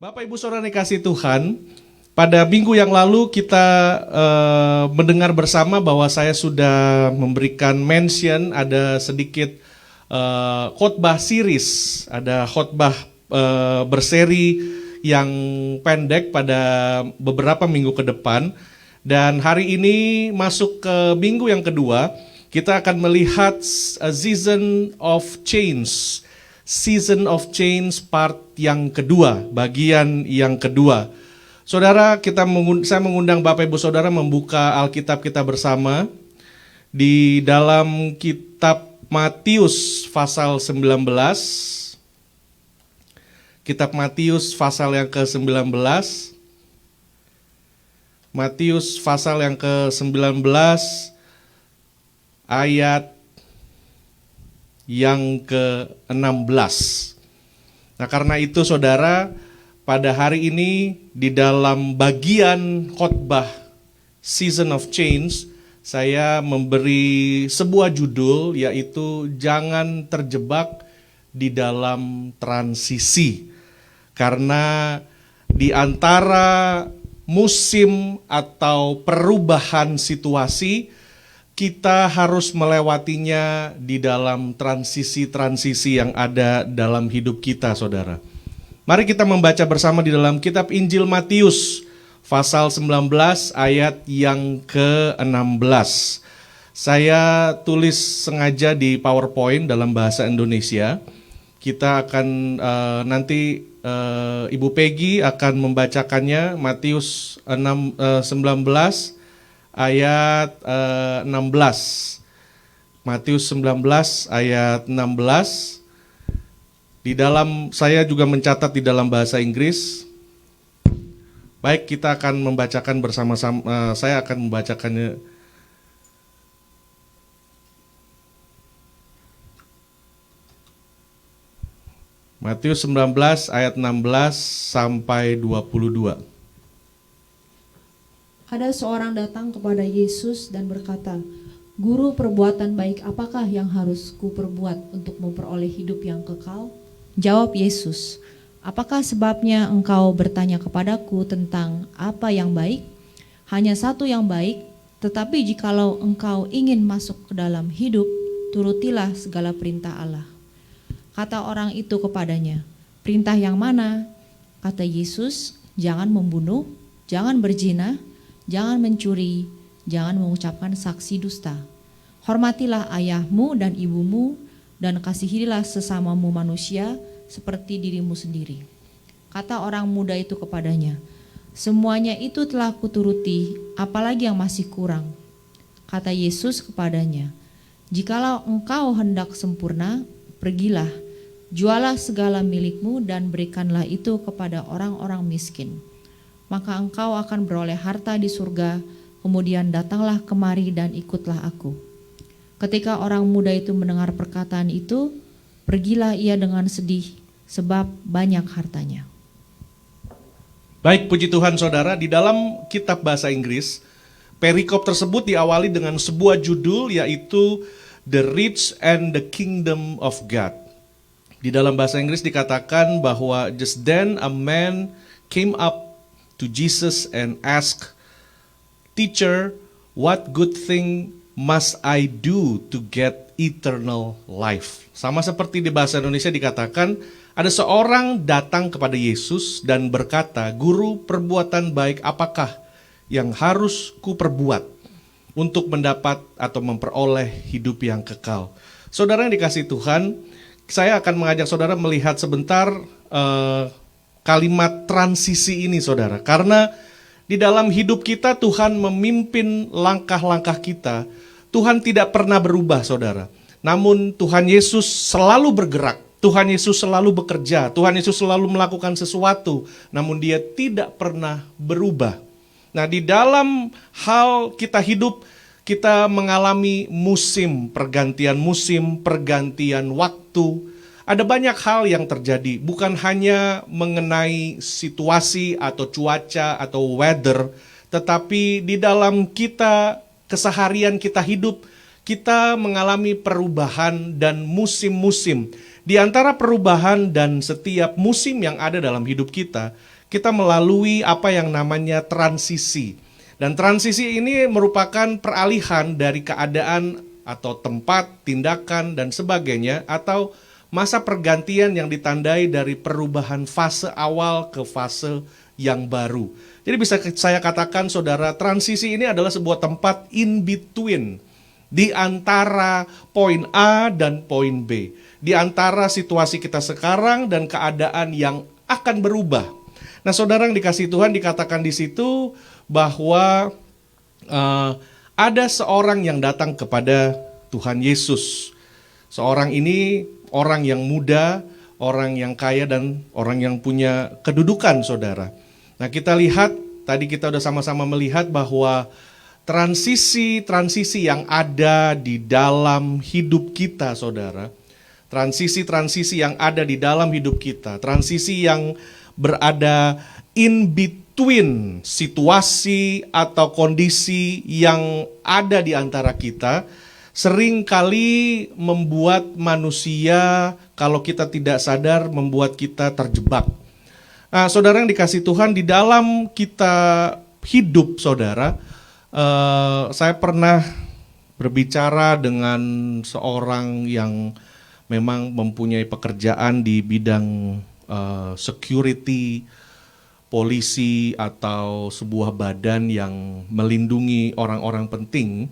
Bapak Ibu Saudara dikasih Tuhan, pada minggu yang lalu kita mendengar bersama bahwa saya sudah memberikan mention ada sedikit khotbah series, ada khotbah berseri yang pendek pada beberapa minggu ke depan. Dan hari ini masuk ke minggu yang kedua, kita akan melihat a season of change. Season of Change part yang kedua, bagian yang kedua. Saudara, saya mengundang Bapak Ibu Saudara membuka Alkitab kita bersama di dalam kitab Matius pasal 19. Kitab Matius pasal yang ke-19. Matius pasal yang ke-19 ayat yang ke-16. Nah, karena itu saudara, pada hari ini di dalam bagian khotbah Season of Change, saya memberi sebuah judul yaitu jangan terjebak di dalam transisi. Karena di antara musim atau perubahan situasi, kita harus melewatinya di dalam transisi-transisi yang ada dalam hidup kita, saudara. Mari kita membaca bersama di dalam kitab Injil Matius, pasal 19 ayat yang ke-16. Saya tulis sengaja di PowerPoint dalam bahasa Indonesia. Kita akan nanti Ibu Peggy akan membacakannya, Matius 19 ayat 16. Matius 19 ayat 16. Di dalam saya juga mencatat di dalam bahasa Inggris. Baik, kita akan membacakan bersama-sama. Saya akan membacakannya. Matius 19 ayat 16 sampai 22. Ada seorang datang kepada Yesus dan berkata, "Guru, perbuatan baik apakah yang harus kuperbuat untuk memperoleh hidup yang kekal?" Jawab Yesus, "Apakah sebabnya engkau bertanya kepadaku tentang apa yang baik? Hanya satu yang baik, tetapi jikalau engkau ingin masuk ke dalam hidup, turutilah segala perintah Allah." Kata orang itu kepadanya, "Perintah yang mana?" Kata Yesus, "Jangan membunuh, jangan berzina, jangan mencuri, jangan mengucapkan saksi dusta. Hormatilah ayahmu dan ibumu, dan kasihilah sesamamu manusia seperti dirimu sendiri." Kata orang muda itu kepadanya, "Semuanya itu telah kuturuti, apalagi yang masih kurang?" Kata Yesus kepadanya, "Jikalau engkau hendak sempurna, pergilah, jualah segala milikmu dan berikanlah itu kepada orang-orang miskin. Maka engkau akan beroleh harta di surga, kemudian datanglah kemari dan ikutlah aku." Ketika orang muda itu mendengar perkataan itu, pergilah ia dengan sedih, sebab banyak hartanya. Baik, puji Tuhan saudara, di dalam kitab bahasa Inggris, perikop tersebut diawali dengan sebuah judul yaitu The Rich and the Kingdom of God. Di dalam bahasa Inggris dikatakan bahwa just then a man came up to Jesus and ask, "Teacher, what good thing must I do to get eternal life?" Sama seperti di bahasa Indonesia dikatakan, ada seorang datang kepada Yesus dan berkata, "Guru, perbuatan baik apakah yang harus kuperbuat untuk mendapat atau memperoleh hidup yang kekal?" Saudara yang dikasihi Tuhan, saya akan mengajak saudara melihat sebentar kalimat transisi ini, saudara. Karena di dalam hidup kita Tuhan memimpin langkah-langkah kita. Tuhan tidak pernah berubah, saudara. Namun Tuhan Yesus selalu bergerak. Tuhan Yesus selalu bekerja. Tuhan Yesus selalu melakukan sesuatu. Namun dia tidak pernah berubah. Nah, di dalam hal kita hidup, kita mengalami pergantian musim, pergantian waktu. Ada banyak hal yang terjadi, bukan hanya mengenai situasi atau cuaca atau weather, tetapi di dalam kita, keseharian kita hidup, kita mengalami perubahan dan musim-musim. Di antara perubahan dan setiap musim yang ada dalam hidup kita, kita melalui apa yang namanya transisi. Dan transisi ini merupakan peralihan dari keadaan atau tempat, tindakan, dan sebagainya, atau masa pergantian yang ditandai dari perubahan fase awal ke fase yang baru. Jadi bisa saya katakan saudara, transisi ini adalah sebuah tempat in between, di antara poin A dan poin B, di antara situasi kita sekarang dan keadaan yang akan berubah. Nah, saudara yang dikasihi Tuhan, dikatakan di situ bahwa ada seorang yang datang kepada Tuhan Yesus. Seorang ini orang yang muda, orang yang kaya, dan orang yang punya kedudukan, saudara. Nah, kita lihat, tadi kita udah sama-sama melihat bahwa transisi-transisi yang ada di dalam hidup kita, saudara. Transisi-transisi yang ada di dalam hidup kita. Transisi yang berada in between situasi atau kondisi yang ada di antara kita, seringkali membuat manusia, kalau kita tidak sadar, membuat kita terjebak. Nah, saudara yang dikasihi Tuhan, di dalam kita hidup, saudara, saya pernah berbicara dengan seorang yang memang mempunyai pekerjaan di bidang security, polisi, atau sebuah badan yang melindungi orang-orang penting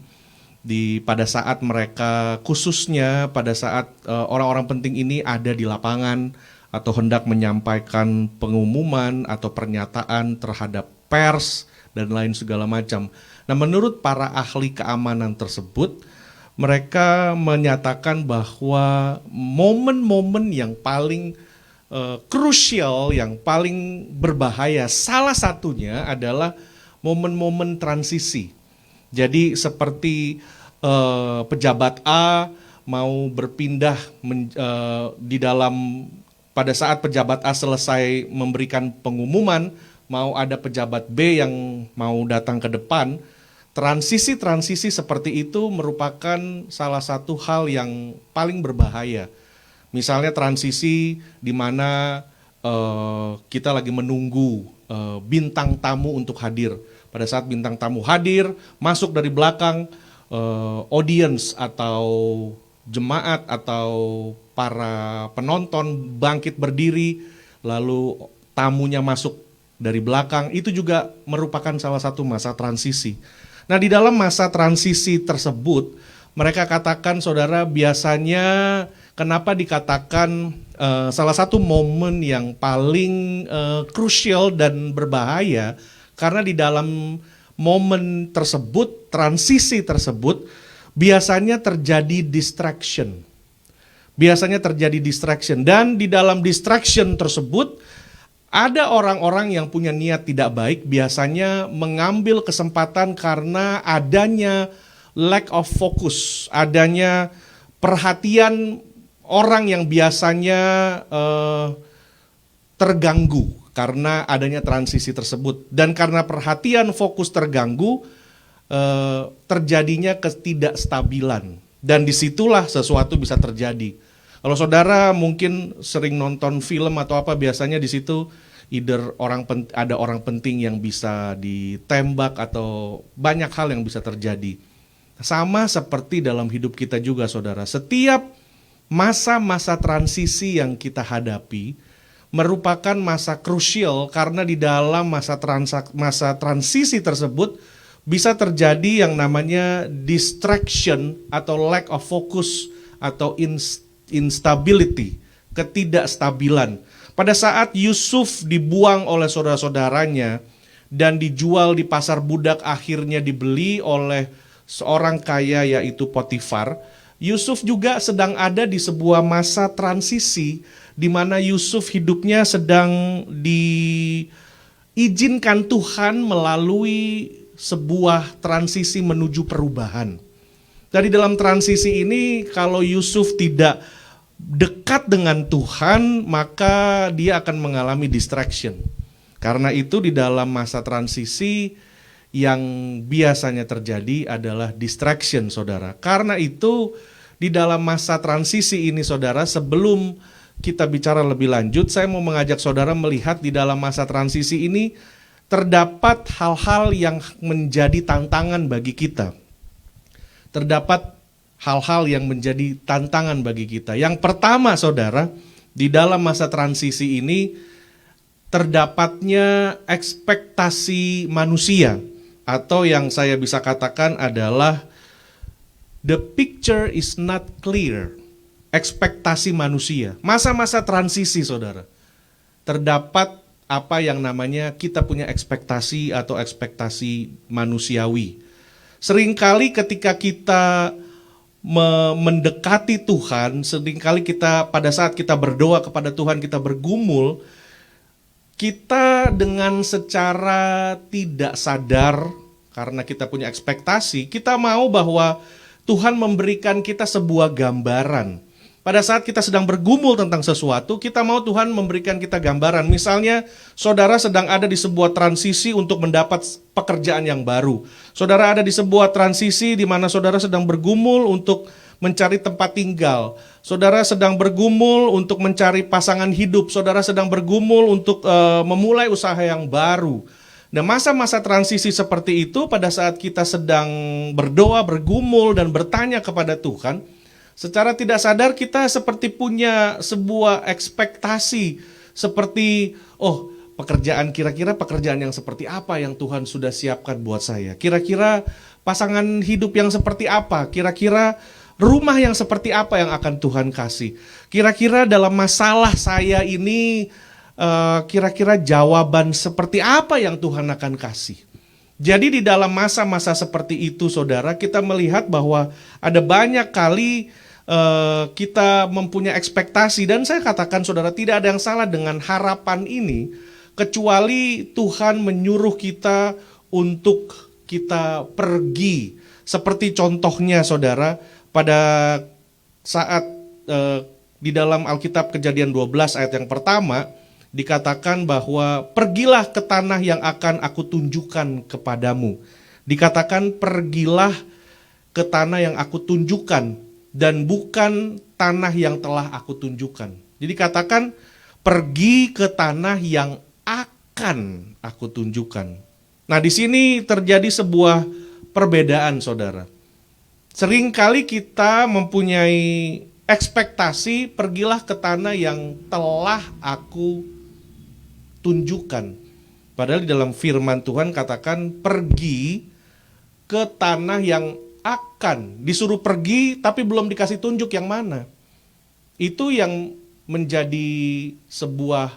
pada saat mereka, khususnya pada saat orang-orang penting ini ada di lapangan atau hendak menyampaikan pengumuman atau pernyataan terhadap pers dan lain segala macam. Nah, menurut para ahli keamanan tersebut, mereka menyatakan bahwa momen-momen yang paling krusial, yang paling berbahaya, salah satunya adalah momen-momen transisi. Jadi seperti pejabat A mau berpindah di dalam, pada saat pejabat A selesai memberikan pengumuman, mau ada pejabat B yang mau datang ke depan. Transisi-transisi seperti itu merupakan salah satu hal yang paling berbahaya. Misalnya transisi di mana kita lagi menunggu bintang tamu untuk hadir. Pada saat bintang tamu hadir, masuk dari belakang, audience atau jemaat atau para penonton bangkit berdiri, lalu tamunya masuk dari belakang. Itu juga merupakan salah satu masa transisi. Nah, di dalam masa transisi tersebut, mereka katakan, saudara, biasanya kenapa dikatakan salah satu momen yang paling krusial dan berbahaya, karena di dalam momen tersebut, transisi tersebut, biasanya terjadi distraction. Biasanya terjadi distraction, dan di dalam distraction tersebut, ada orang-orang yang punya niat tidak baik, biasanya mengambil kesempatan karena adanya lack of focus, adanya perhatian orang yang biasanya terganggu karena adanya transisi tersebut. Dan karena perhatian fokus terganggu, terjadinya ketidakstabilan. Dan disitulah sesuatu bisa terjadi. Kalau saudara mungkin sering nonton film atau apa, biasanya di situ either ada orang penting yang bisa ditembak atau banyak hal yang bisa terjadi. Sama seperti dalam hidup kita juga, saudara. Setiap masa-masa transisi yang kita hadapi merupakan masa krusial, karena di dalam masa transisi tersebut bisa terjadi yang namanya distraction atau lack of focus atau instability, ketidakstabilan. Pada saat Yusuf dibuang oleh saudara-saudaranya dan dijual di pasar budak, akhirnya dibeli oleh seorang kaya yaitu Potifar, Yusuf juga sedang ada di sebuah masa transisi di mana Yusuf hidupnya sedang diizinkan Tuhan melalui sebuah transisi menuju perubahan. Dari dalam transisi ini, kalau Yusuf tidak dekat dengan Tuhan, maka dia akan mengalami distraction. Karena itu di dalam masa transisi yang biasanya terjadi adalah distraction, saudara. Karena itu di dalam masa transisi ini saudara, sebelum kita bicara lebih lanjut, saya mau mengajak saudara melihat di dalam masa transisi ini terdapat hal-hal yang menjadi tantangan bagi kita. Terdapat hal-hal yang menjadi tantangan bagi kita. Yang pertama saudara, di dalam masa transisi ini terdapatnya ekspektasi manusia, atau yang saya bisa katakan adalah the picture is not clear. Ekspektasi manusia. Masa-masa transisi saudara. Terdapat apa yang namanya kita punya ekspektasi atau ekspektasi manusiawi. Seringkali ketika kita mendekati Tuhan, seringkali kita pada saat kita berdoa kepada Tuhan, kita bergumul, kita dengan secara tidak sadar, karena kita punya ekspektasi, kita mau bahwa Tuhan memberikan kita sebuah gambaran. Pada saat kita sedang bergumul tentang sesuatu, kita mau Tuhan memberikan kita gambaran. Misalnya, saudara sedang ada di sebuah transisi untuk mendapat pekerjaan yang baru. Saudara ada di sebuah transisi di mana saudara sedang bergumul untuk mencari tempat tinggal. Saudara sedang bergumul untuk mencari pasangan hidup. Saudara sedang bergumul untuk memulai usaha yang baru. Nah, masa-masa transisi seperti itu pada saat kita sedang berdoa, bergumul, dan bertanya kepada Tuhan, secara tidak sadar kita seperti punya sebuah ekspektasi, seperti, oh kira-kira pekerjaan yang seperti apa yang Tuhan sudah siapkan buat saya. Kira-kira pasangan hidup yang seperti apa, kira-kira rumah yang seperti apa yang akan Tuhan kasih. Kira-kira dalam masalah saya ini, kira-kira jawaban seperti apa yang Tuhan akan kasih. Jadi di dalam masa-masa seperti itu saudara, kita melihat bahwa ada banyak kali kita mempunyai ekspektasi, dan saya katakan saudara, tidak ada yang salah dengan harapan ini, kecuali Tuhan menyuruh kita untuk kita pergi. Seperti contohnya saudara, pada saat di dalam Alkitab Kejadian 12 ayat yang pertama, dikatakan bahwa pergilah ke tanah yang akan aku tunjukkan kepadamu. Dikatakan pergilah ke tanah yang aku tunjukkan, dan bukan tanah yang telah aku tunjukkan. Jadi katakan pergi ke tanah yang akan aku tunjukkan. Nah, di sini terjadi sebuah perbedaan saudara. Seringkali kita mempunyai ekspektasi pergilah ke tanah yang telah aku tunjukkan. Padahal di dalam firman Tuhan katakan pergi ke tanah yang akan, disuruh pergi tapi belum dikasih tunjuk yang mana. Itu yang menjadi sebuah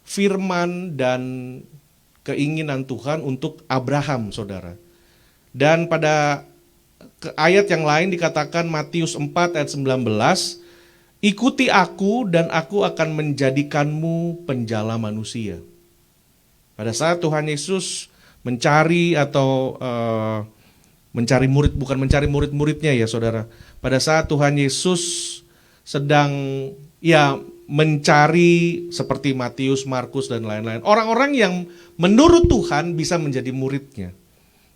firman dan keinginan Tuhan untuk Abraham saudara. Dan pada ayat yang lain dikatakan Matius 4 ayat 19, ikuti aku dan aku akan menjadikanmu penjala manusia. Pada saat Tuhan Yesus mencari atau mencari murid, bukan mencari murid-muridnya ya saudara. Pada saat Tuhan Yesus sedang mencari seperti Matius, Markus dan lain-lain. Orang-orang yang menurut Tuhan bisa menjadi muridnya.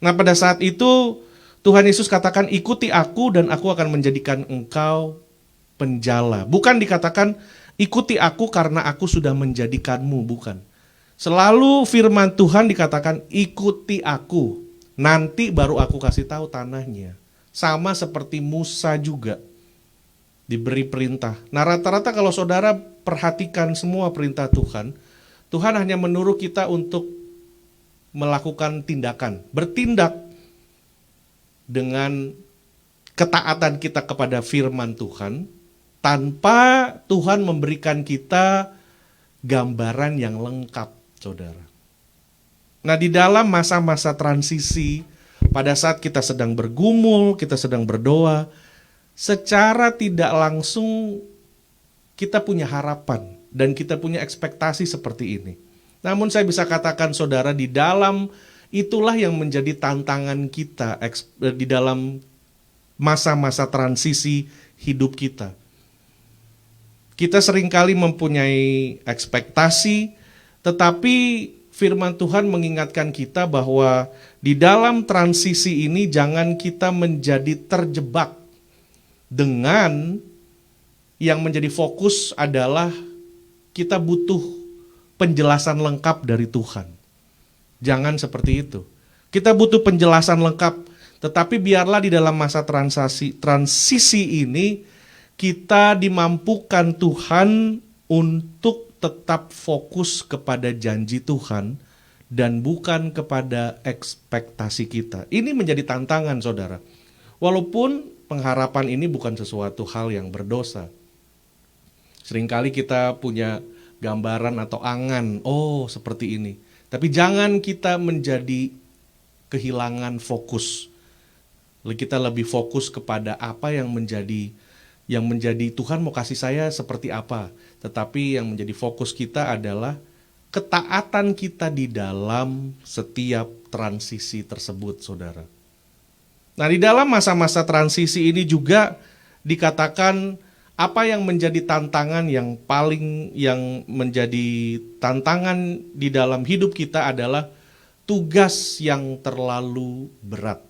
Nah, pada saat itu Tuhan Yesus katakan ikuti aku dan aku akan menjadikan engkau penjala. Bukan dikatakan ikuti aku karena aku sudah menjadikanmu, bukan. Selalu firman Tuhan dikatakan ikuti aku, nanti baru aku kasih tahu tanahnya. Sama seperti Musa juga diberi perintah. Nah, rata-rata kalau saudara perhatikan semua perintah Tuhan, Tuhan hanya menyuruh kita untuk melakukan tindakan, bertindak dengan ketaatan kita kepada firman Tuhan, tanpa Tuhan memberikan kita gambaran yang lengkap, saudara. Nah, di dalam masa-masa transisi, pada saat kita sedang bergumul, kita sedang berdoa, secara tidak langsung kita punya harapan dan kita punya ekspektasi seperti ini. Namun saya bisa katakan saudara, di dalam itulah yang menjadi tantangan kita di dalam masa-masa transisi hidup kita. Kita seringkali mempunyai ekspektasi, tetapi firman Tuhan mengingatkan kita bahwa di dalam transisi ini jangan kita menjadi terjebak dengan yang menjadi fokus adalah kita butuh penjelasan lengkap dari Tuhan. Jangan seperti itu. Kita butuh penjelasan lengkap, tetapi biarlah di dalam masa transisi ini kita dimampukan Tuhan untuk tetap fokus kepada janji Tuhan dan bukan kepada ekspektasi kita. Ini menjadi tantangan, saudara. Walaupun pengharapan ini bukan sesuatu hal yang berdosa. Seringkali kita punya gambaran atau angan, oh seperti ini. Tapi jangan kita menjadi kehilangan fokus. Kita lebih fokus kepada apa yang menjadi Tuhan mau kasih saya seperti apa. Tetapi yang menjadi fokus kita adalah ketaatan kita di dalam setiap transisi tersebut, saudara. Nah, di dalam masa-masa transisi ini juga dikatakan apa yang menjadi tantangan yang menjadi tantangan di dalam hidup kita adalah tugas yang terlalu berat.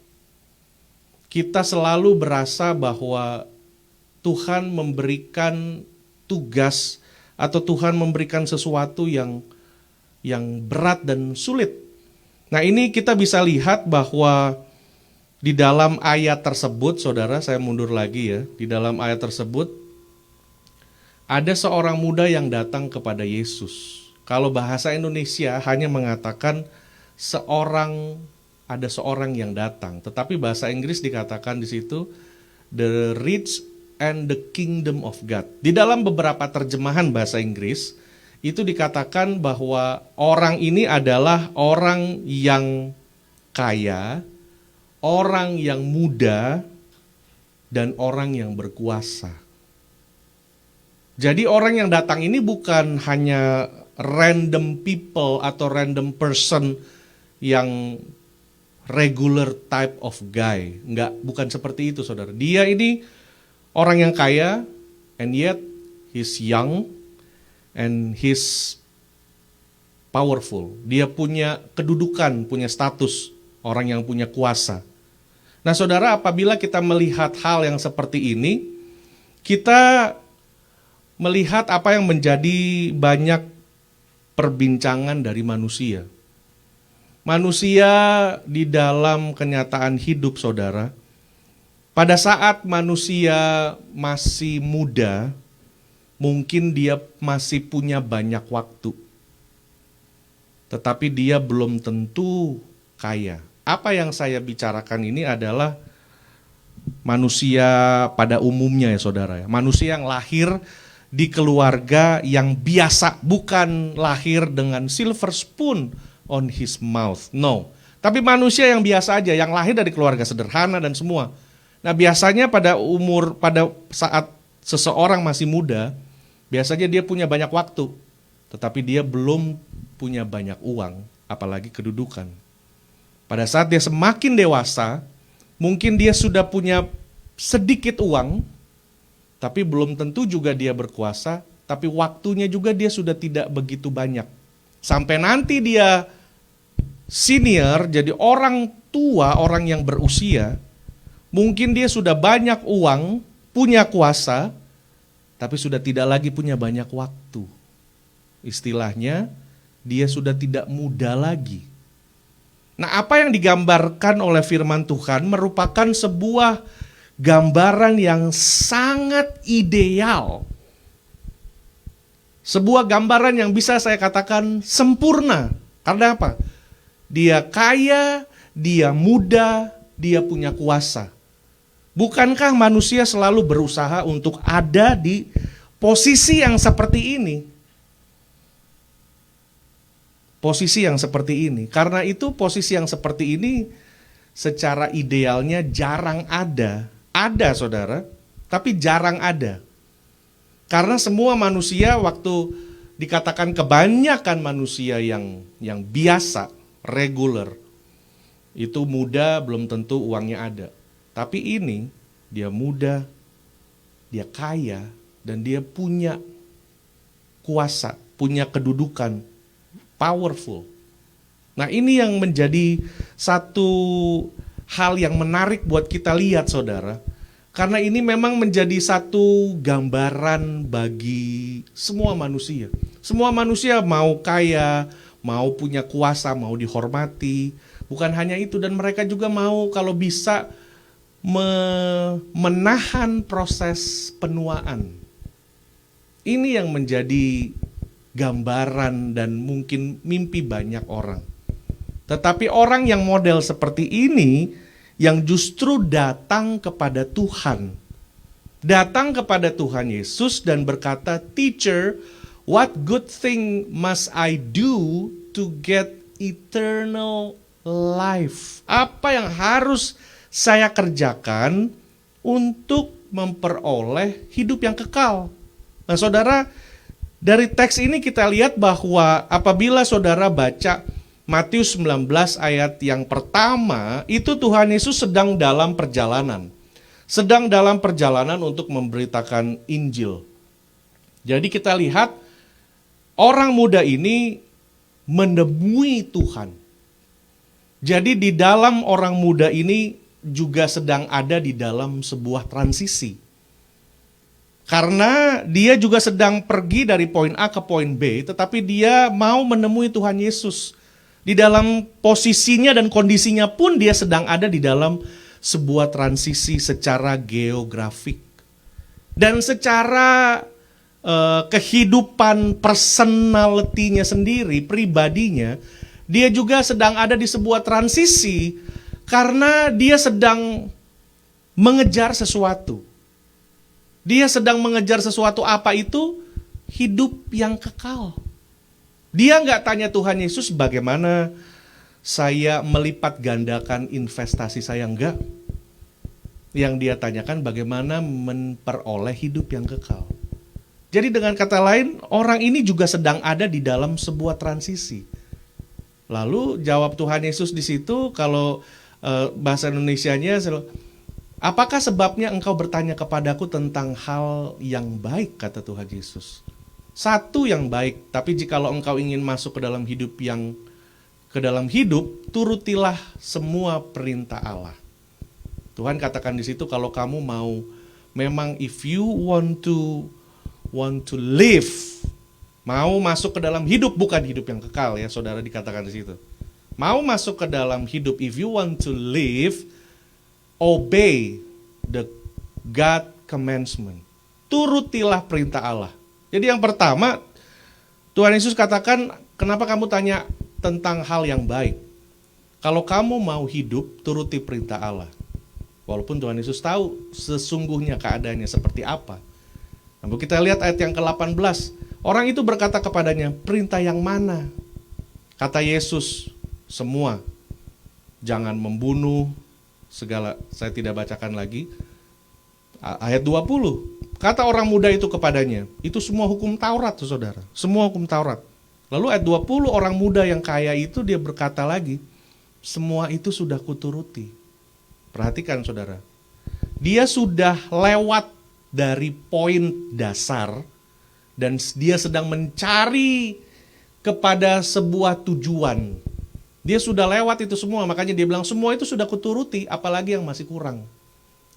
Kita selalu berasa bahwa Tuhan memberikan tugas atau Tuhan memberikan sesuatu yang berat dan sulit. Nah, ini kita bisa lihat bahwa di dalam ayat tersebut, saudara, saya mundur lagi ya. Di dalam ayat tersebut, ada seorang muda yang datang kepada Yesus. Kalau bahasa Indonesia hanya mengatakan ada seorang yang datang. Tetapi bahasa Inggris dikatakan di situ, the rich and the kingdom of God. Di dalam beberapa terjemahan bahasa Inggris, itu dikatakan bahwa orang ini adalah orang yang kaya, orang yang muda, dan orang yang berkuasa. Jadi orang yang datang ini bukan hanya random people atau random person yang regular type of guy. Bukan seperti itu, saudara. Dia ini orang yang kaya, and yet he's young, and he's powerful. Dia punya kedudukan, punya status, orang yang punya kuasa. Nah, saudara, apabila kita melihat hal yang seperti ini, kita melihat apa yang menjadi banyak perbincangan dari manusia. Manusia di dalam kenyataan hidup, saudara, pada saat manusia masih muda, mungkin dia masih punya banyak waktu, tetapi dia belum tentu kaya. Apa yang saya bicarakan ini adalah manusia pada umumnya ya, saudara. Manusia yang lahir di keluarga yang biasa, bukan lahir dengan silver spoon on his mouth. No, tapi manusia yang biasa aja, yang lahir dari keluarga sederhana dan semua. Nah, biasanya pada saat seseorang masih muda, biasanya dia punya banyak waktu, tetapi dia belum punya banyak uang, apalagi kedudukan. Pada saat dia semakin dewasa, mungkin dia sudah punya sedikit uang, tapi belum tentu juga dia berkuasa, tapi waktunya juga dia sudah tidak begitu banyak. Sampai nanti dia senior, jadi orang tua, orang yang berusia, mungkin dia sudah banyak uang, punya kuasa, tapi sudah tidak lagi punya banyak waktu. Istilahnya, dia sudah tidak muda lagi. Nah, apa yang digambarkan oleh firman Tuhan merupakan sebuah gambaran yang sangat ideal. Sebuah gambaran yang bisa saya katakan sempurna. Karena apa? Dia kaya, dia muda, dia punya kuasa. Bukankah manusia selalu berusaha untuk ada di posisi yang seperti ini? Posisi yang seperti ini. Karena itu posisi yang seperti ini secara idealnya jarang ada. Ada, saudara, tapi jarang ada. Karena semua manusia, waktu dikatakan kebanyakan manusia yang biasa, reguler, itu muda belum tentu uangnya ada. Tapi ini, dia muda, dia kaya, dan dia punya kuasa, punya kedudukan, powerful. Nah, ini yang menjadi satu hal yang menarik buat kita lihat, saudara, Karena ini memang menjadi satu gambaran bagi semua manusia. Semua manusia mau kaya, mau punya kuasa, mau dihormati. Bukan hanya itu, dan mereka juga mau kalau bisa menahan proses penuaan. Ini yang menjadi gambaran dan mungkin mimpi banyak orang. Tetapi orang yang model seperti ini, yang justru datang kepada Tuhan. Datang kepada Tuhan Yesus dan berkata, "Teacher, what good thing must I do to get eternal life?" Apa yang harus saya kerjakan untuk memperoleh hidup yang kekal? Nah, saudara, dari teks ini kita lihat bahwa apabila saudara baca Matius 19 ayat yang pertama, itu Tuhan Yesus sedang dalam perjalanan. Sedang dalam perjalanan untuk memberitakan Injil. Jadi kita lihat orang muda ini menemui Tuhan. Jadi di dalam orang muda ini juga sedang ada di dalam sebuah transisi. Karena dia juga sedang pergi dari poin A ke poin B, tetapi dia mau menemui Tuhan Yesus. Di dalam posisinya dan kondisinya pun dia sedang ada di dalam sebuah transisi secara geografik. Dan secara kehidupan personality-nya sendiri, pribadinya, dia juga sedang ada di sebuah transisi karena dia sedang mengejar sesuatu. Dia sedang mengejar sesuatu, apa itu? Hidup yang kekal. Dia nggak tanya Tuhan Yesus bagaimana saya melipat gandakan investasi saya, enggak. Yang dia tanyakan bagaimana memperoleh hidup yang kekal. Jadi dengan kata lain, orang ini juga sedang ada di dalam sebuah transisi. Lalu jawab Tuhan Yesus di situ, kalau bahasa Indonesianya, apakah sebabnya engkau bertanya kepadaku tentang hal yang baik, kata Tuhan Yesus. Satu yang baik, tapi jikalau engkau ingin masuk ke dalam hidup, turutilah semua perintah Allah. Tuhan katakan di situ, kalau kamu mau, memang if you want to live, mau masuk ke dalam hidup, bukan hidup yang kekal ya, saudara, dikatakan di situ. Mau masuk ke dalam hidup, if you want to live, obey the God commandment. Turutilah perintah Allah. Jadi yang pertama, Tuhan Yesus katakan, kenapa kamu tanya tentang hal yang baik? Kalau kamu mau hidup, turuti perintah Allah. Walaupun Tuhan Yesus tahu sesungguhnya keadaannya seperti apa. Lalu kita lihat ayat yang ke-18. Orang itu berkata kepadanya, perintah yang mana? Kata Yesus, semua. Jangan membunuh, segala, saya tidak bacakan lagi. Ayat 20. Kata orang muda itu kepadanya, itu semua hukum Taurat, saudara. Semua hukum Taurat. Lalu ayat 20, orang muda yang kaya itu dia berkata lagi, semua itu sudah kuturuti. Perhatikan saudara. Dia sudah lewat dari poin dasar dan dia sedang mencari kepada sebuah tujuan. Dia sudah lewat itu semua, makanya dia bilang semua itu sudah kuturuti, apalagi yang masih kurang.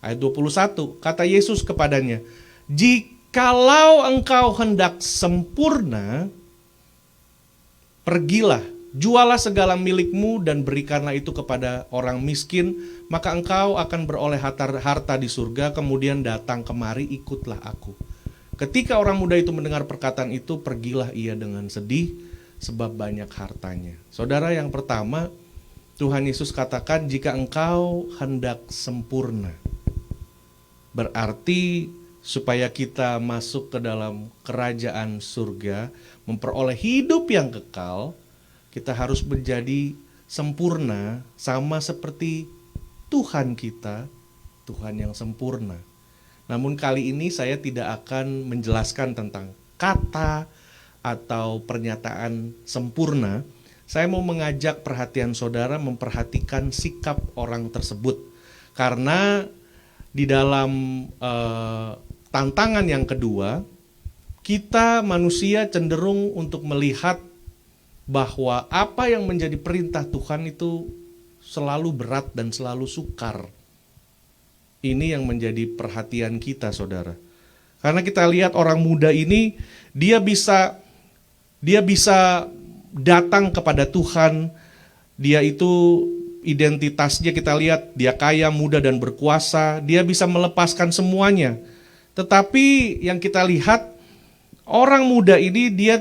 Ayat 21, kata Yesus kepadanya, jikalau engkau hendak sempurna, pergilah, jualah segala milikmu dan berikanlah itu kepada orang miskin, maka engkau akan beroleh harta di surga, kemudian datang kemari, ikutlah aku. Ketika orang muda itu mendengar perkataan itu, pergilah ia dengan sedih, sebab banyak hartanya. Saudara, yang pertama, Tuhan Yesus katakan, jika engkau hendak sempurna, berarti supaya kita masuk ke dalam kerajaan surga, memperoleh hidup yang kekal, kita harus menjadi sempurna sama seperti Tuhan kita, Tuhan yang sempurna. Namun kali ini saya tidak akan menjelaskan tentang kata atau pernyataan sempurna. Saya mau mengajak perhatian saudara memperhatikan sikap orang tersebut. Karena di dalam tantangan yang kedua, kita manusia cenderung untuk melihat bahwa apa yang menjadi perintah Tuhan itu selalu berat dan selalu sukar. Ini yang menjadi perhatian kita, saudara. Karena kita lihat orang muda ini, dia bisa datang kepada Tuhan. Dia itu identitasnya kita lihat, dia kaya, muda, dan berkuasa. Dia bisa melepaskan semuanya. Tetapi yang kita lihat, orang muda ini dia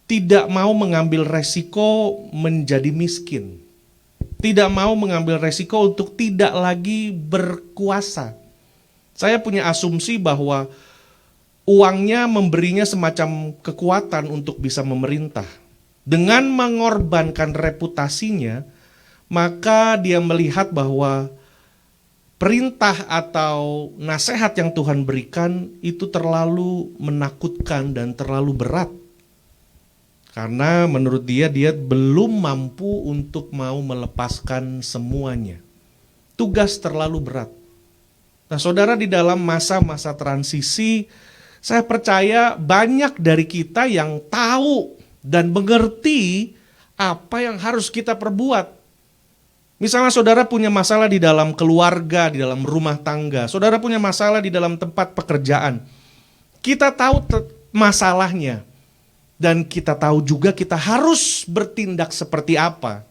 tidak mau mengambil resiko menjadi miskin. Tidak mau mengambil resiko untuk tidak lagi berkuasa. Saya punya asumsi bahwa uangnya memberinya semacam kekuatan untuk bisa memerintah. Dengan mengorbankan reputasinya, maka dia melihat bahwa perintah atau nasihat yang Tuhan berikan itu terlalu menakutkan dan terlalu berat. Karena menurut dia belum mampu untuk mau melepaskan semuanya. Tugas terlalu berat. Nah, saudara, di dalam masa-masa transisi, saya percaya banyak dari kita yang tahu dan mengerti apa yang harus kita perbuat. Misalnya saudara punya masalah di dalam keluarga, di dalam rumah tangga. Saudara punya masalah di dalam tempat pekerjaan. Kita tahu masalahnya. Dan kita tahu juga kita harus bertindak seperti apa.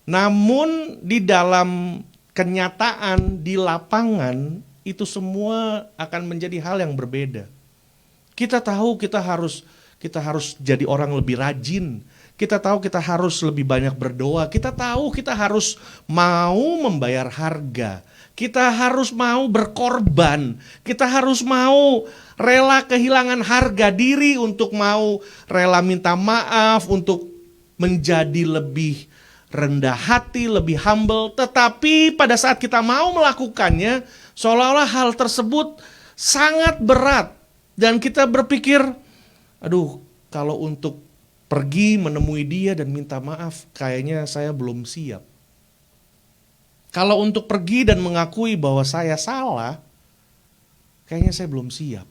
Namun di dalam kenyataan, di lapangan, itu semua akan menjadi hal yang berbeda. Kita tahu kita harus jadi orang lebih rajin. Kita tahu kita harus lebih banyak berdoa. Kita tahu kita harus mau membayar harga. Kita harus mau berkorban. Kita harus mau rela kehilangan harga diri untuk mau rela minta maaf, untuk menjadi lebih rendah hati, lebih humble. Tetapi pada saat kita mau melakukannya, seolah-olah hal tersebut sangat berat. Dan kita berpikir, aduh, kalau untuk pergi menemui dia dan minta maaf, kayaknya saya belum siap. Kalau untuk pergi dan mengakui bahwa saya salah, kayaknya saya belum siap.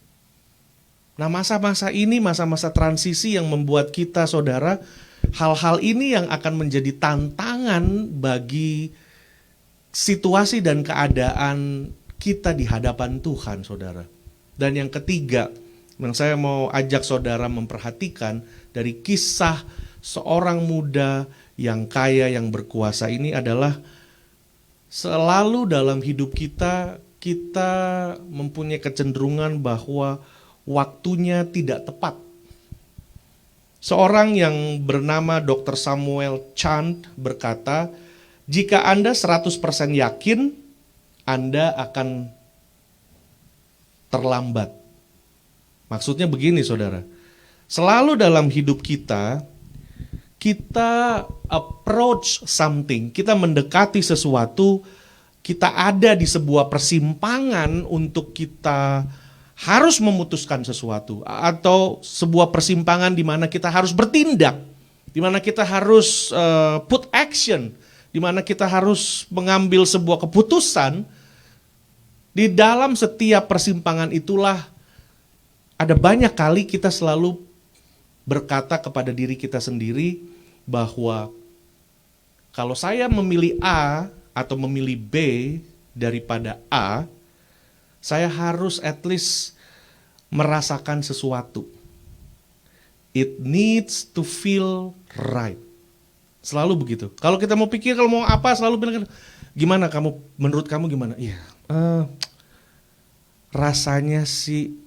Nah, masa-masa ini, masa-masa transisi yang membuat kita, saudara, hal-hal ini yang akan menjadi tantangan bagi situasi dan keadaan kita di hadapan Tuhan, saudara. Dan yang ketiga, yang saya mau ajak saudara memperhatikan dari kisah seorang muda yang kaya, yang berkuasa ini adalah selalu dalam hidup kita, kita mempunyai kecenderungan bahwa waktunya tidak tepat. Seorang yang bernama Dr. Samuel Chand berkata, jika Anda 100% yakin, Anda akan terlambat. Maksudnya begini, saudara. Selalu dalam hidup kita approach something, kita mendekati sesuatu, kita ada di sebuah persimpangan untuk kita harus memutuskan sesuatu, atau sebuah persimpangan di mana kita harus bertindak, di mana kita harus put action, di mana kita harus mengambil sebuah keputusan. Di dalam setiap persimpangan itulah ada banyak kali kita selalu berkata kepada diri kita sendiri bahwa kalau saya memilih A atau memilih B daripada A, saya harus at least merasakan sesuatu. It needs to feel right. Selalu begitu. Kalau kita mau pikir, kalau mau apa, selalu bilang, gimana kamu, menurut kamu gimana? Iya, rasanya sih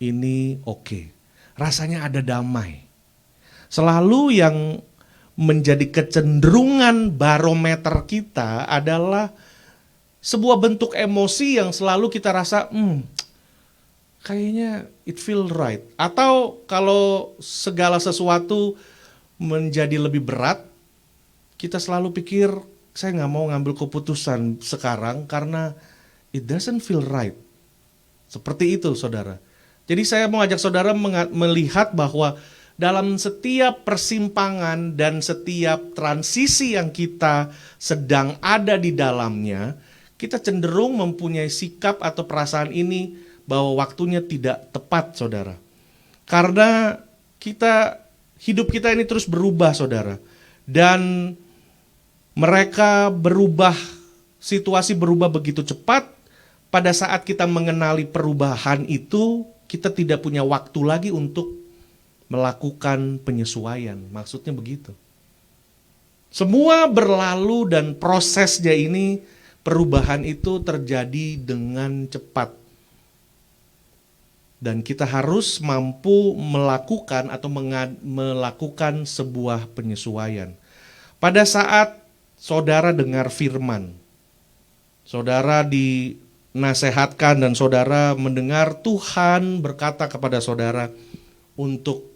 ini oke. Rasanya ada damai. Selalu yang menjadi kecenderungan barometer kita adalah sebuah bentuk emosi yang selalu kita rasa, kayaknya it feel right. Atau kalau segala sesuatu menjadi lebih berat, kita selalu pikir, saya nggak mau ngambil keputusan sekarang karena it doesn't feel right. Seperti itu, saudara. Jadi saya mau ajak saudara melihat bahwa dalam setiap persimpangan dan setiap transisi yang kita sedang ada di dalamnya, kita cenderung mempunyai sikap atau perasaan ini bahwa waktunya tidak tepat, saudara. Karena hidup kita ini terus berubah, saudara. Dan mereka berubah, situasi berubah begitu cepat, pada saat kita mengenali perubahan itu, kita tidak punya waktu lagi untuk melakukan penyesuaian. Maksudnya begitu. Semua berlalu dan prosesnya ini, perubahan itu terjadi dengan cepat. Dan kita harus mampu melakukan atau melakukan sebuah penyesuaian. Pada saat saudara dengar firman, saudara dinasehatkan dan saudara mendengar Tuhan berkata kepada saudara untuk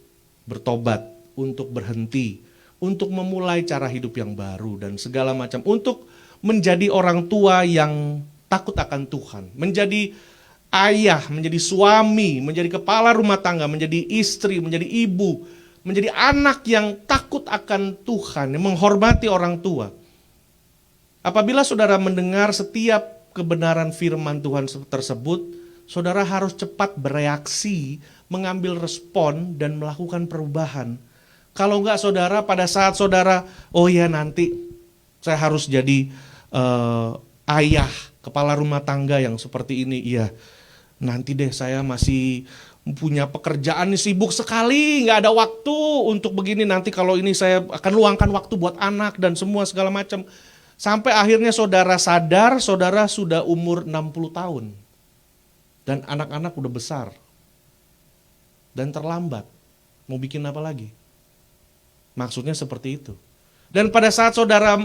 bertobat, untuk berhenti, untuk memulai cara hidup yang baru dan segala macam, untuk menjadi orang tua yang takut akan Tuhan, menjadi ayah, menjadi suami, menjadi kepala rumah tangga, menjadi istri, menjadi ibu, menjadi anak yang takut akan Tuhan, yang menghormati orang tua. Apabila saudara mendengar setiap kebenaran firman Tuhan tersebut, saudara harus cepat bereaksi, mengambil respon dan melakukan perubahan. Kalau enggak saudara, pada saat saudara, oh ya nanti saya harus jadi ayah, kepala rumah tangga yang seperti ini, iya nanti deh saya masih punya pekerjaan sibuk sekali, nggak ada waktu untuk begini, nanti kalau ini saya akan luangkan waktu buat anak dan semua segala macam. Sampai akhirnya saudara sadar, saudara sudah umur 60 tahun. Dan anak-anak udah besar. Dan terlambat. Mau bikin apa lagi? Maksudnya seperti itu. Dan pada saat saudara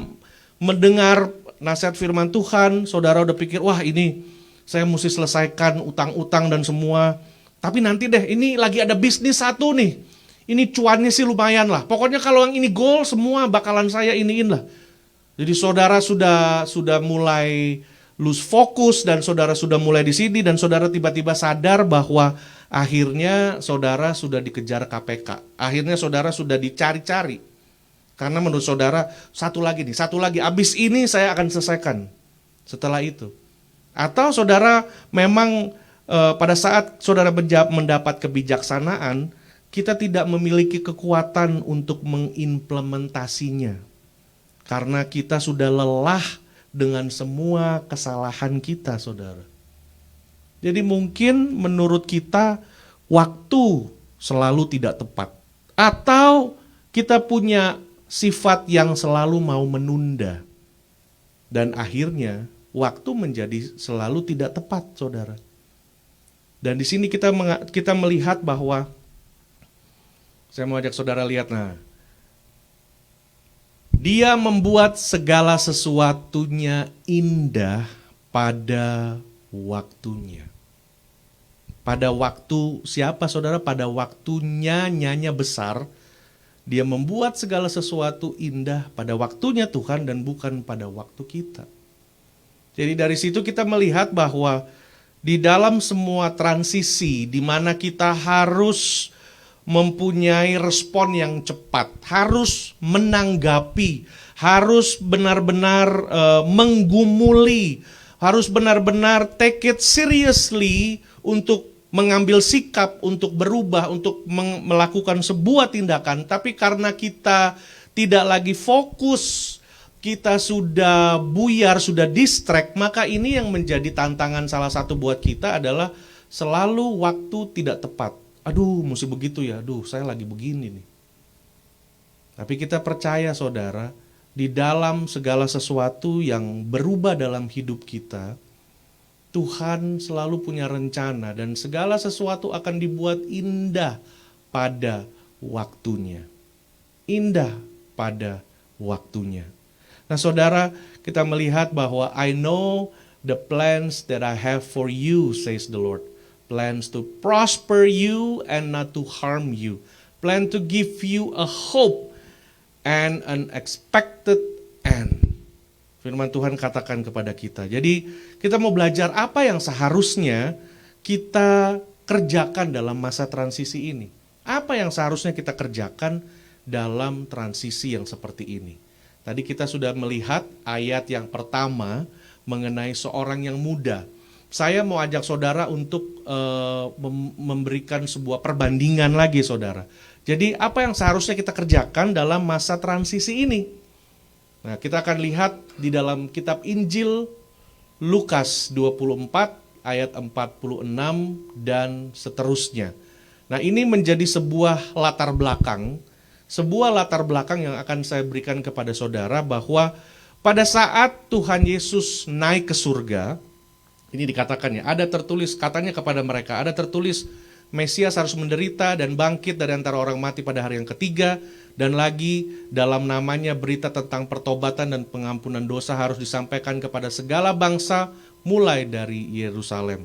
mendengar nasihat firman Tuhan, saudara udah pikir, wah ini saya mesti selesaikan utang-utang dan semua. Tapi nanti deh, ini lagi ada bisnis satu nih. Ini cuannya sih lumayan lah. Pokoknya kalau yang ini goal, semua bakalan saya iniin lah. Jadi saudara sudah mulai lose fokus dan saudara sudah mulai di sini dan saudara tiba-tiba sadar bahwa akhirnya saudara sudah dikejar KPK. Akhirnya saudara sudah dicari-cari. Karena menurut saudara satu lagi, abis ini saya akan selesaikan setelah itu. Atau saudara memang pada saat saudara mendapat kebijaksanaan, kita tidak memiliki kekuatan untuk mengimplementasinya. Karena kita sudah lelah dengan semua kesalahan kita, saudara. Jadi mungkin menurut kita waktu selalu tidak tepat. Atau kita punya sifat yang selalu mau menunda. Dan akhirnya waktu menjadi selalu tidak tepat, saudara. Dan di sini kita melihat bahwa, saya mau ajak saudara lihat, nah, Dia membuat segala sesuatunya indah pada waktunya. Pada waktu siapa saudara? Pada waktunya nyanya besar. Dia membuat segala sesuatu indah pada waktunya Tuhan dan bukan pada waktu kita. Jadi dari situ kita melihat bahwa di dalam semua transisi di mana kita harus mempunyai respon yang cepat, harus menanggapi, harus benar-benar menggumuli, harus benar-benar take it seriously untuk mengambil sikap, untuk berubah, untuk melakukan sebuah tindakan. Tapi karena kita tidak lagi fokus, kita sudah buyar, sudah distract, maka ini yang menjadi tantangan salah satu buat kita adalah selalu waktu tidak tepat. Aduh, mesti begitu ya. Aduh, saya lagi begini nih. Tapi kita percaya, saudara, di dalam segala sesuatu yang berubah dalam hidup kita, Tuhan selalu punya rencana dan segala sesuatu akan dibuat indah pada waktunya. Indah pada waktunya. Nah, saudara, kita melihat bahwa I know the plans that I have for you, says the Lord. Plans to prosper you and not to harm you. Plan to give you a hope and an expected end. Firman Tuhan katakan kepada kita. Jadi kita mau belajar apa yang seharusnya kita kerjakan dalam masa transisi ini. Apa yang seharusnya kita kerjakan dalam transisi yang seperti ini. Tadi kita sudah melihat ayat yang pertama mengenai seorang yang muda. Saya mau ajak saudara untuk memberikan sebuah perbandingan lagi, saudara. Jadi apa yang seharusnya kita kerjakan dalam masa transisi ini? Nah, kita akan lihat di dalam kitab Injil Lukas 24 ayat 46 dan seterusnya. Nah, ini menjadi sebuah latar belakang yang akan saya berikan kepada saudara bahwa pada saat Tuhan Yesus naik ke surga, ini dikatakan ya, ada tertulis, katanya kepada mereka, ada tertulis Mesias harus menderita dan bangkit dari antara orang mati pada hari yang ketiga, dan lagi dalam namanya berita tentang pertobatan dan pengampunan dosa harus disampaikan kepada segala bangsa mulai dari Yerusalem.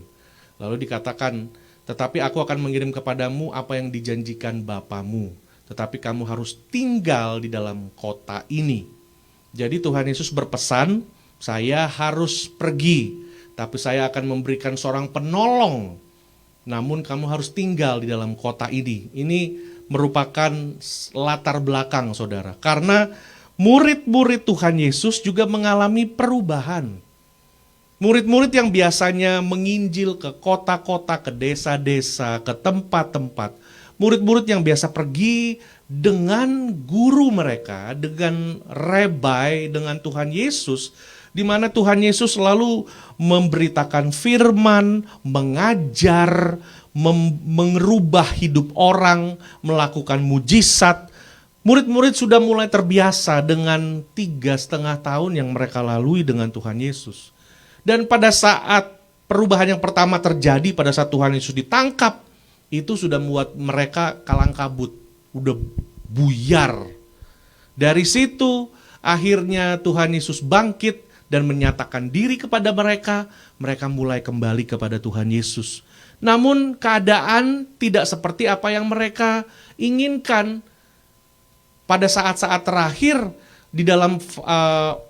Lalu dikatakan, tetapi aku akan mengirim kepadamu apa yang dijanjikan Bapamu, tetapi kamu harus tinggal di dalam kota ini. Jadi Tuhan Yesus berpesan, saya harus pergi, tapi saya akan memberikan seorang penolong, namun kamu harus tinggal di dalam kota ini. Ini merupakan latar belakang saudara, karena murid-murid Tuhan Yesus juga mengalami perubahan. Murid-murid yang biasanya menginjil ke kota-kota, ke desa-desa, ke tempat-tempat, murid-murid yang biasa pergi dengan guru mereka, dengan rabai, dengan Tuhan Yesus, di mana Tuhan Yesus selalu memberitakan firman, mengajar, merubah hidup orang, melakukan mujizat. Murid-murid sudah mulai terbiasa dengan 3,5 tahun yang mereka lalui dengan Tuhan Yesus. Dan pada saat perubahan yang pertama terjadi, pada saat Tuhan Yesus ditangkap, itu sudah membuat mereka kalang kabut, udah buyar. Dari situ akhirnya Tuhan Yesus bangkit dan menyatakan diri kepada mereka, mereka mulai kembali kepada Tuhan Yesus. Namun keadaan tidak seperti apa yang mereka inginkan. Pada saat-saat terakhir di dalam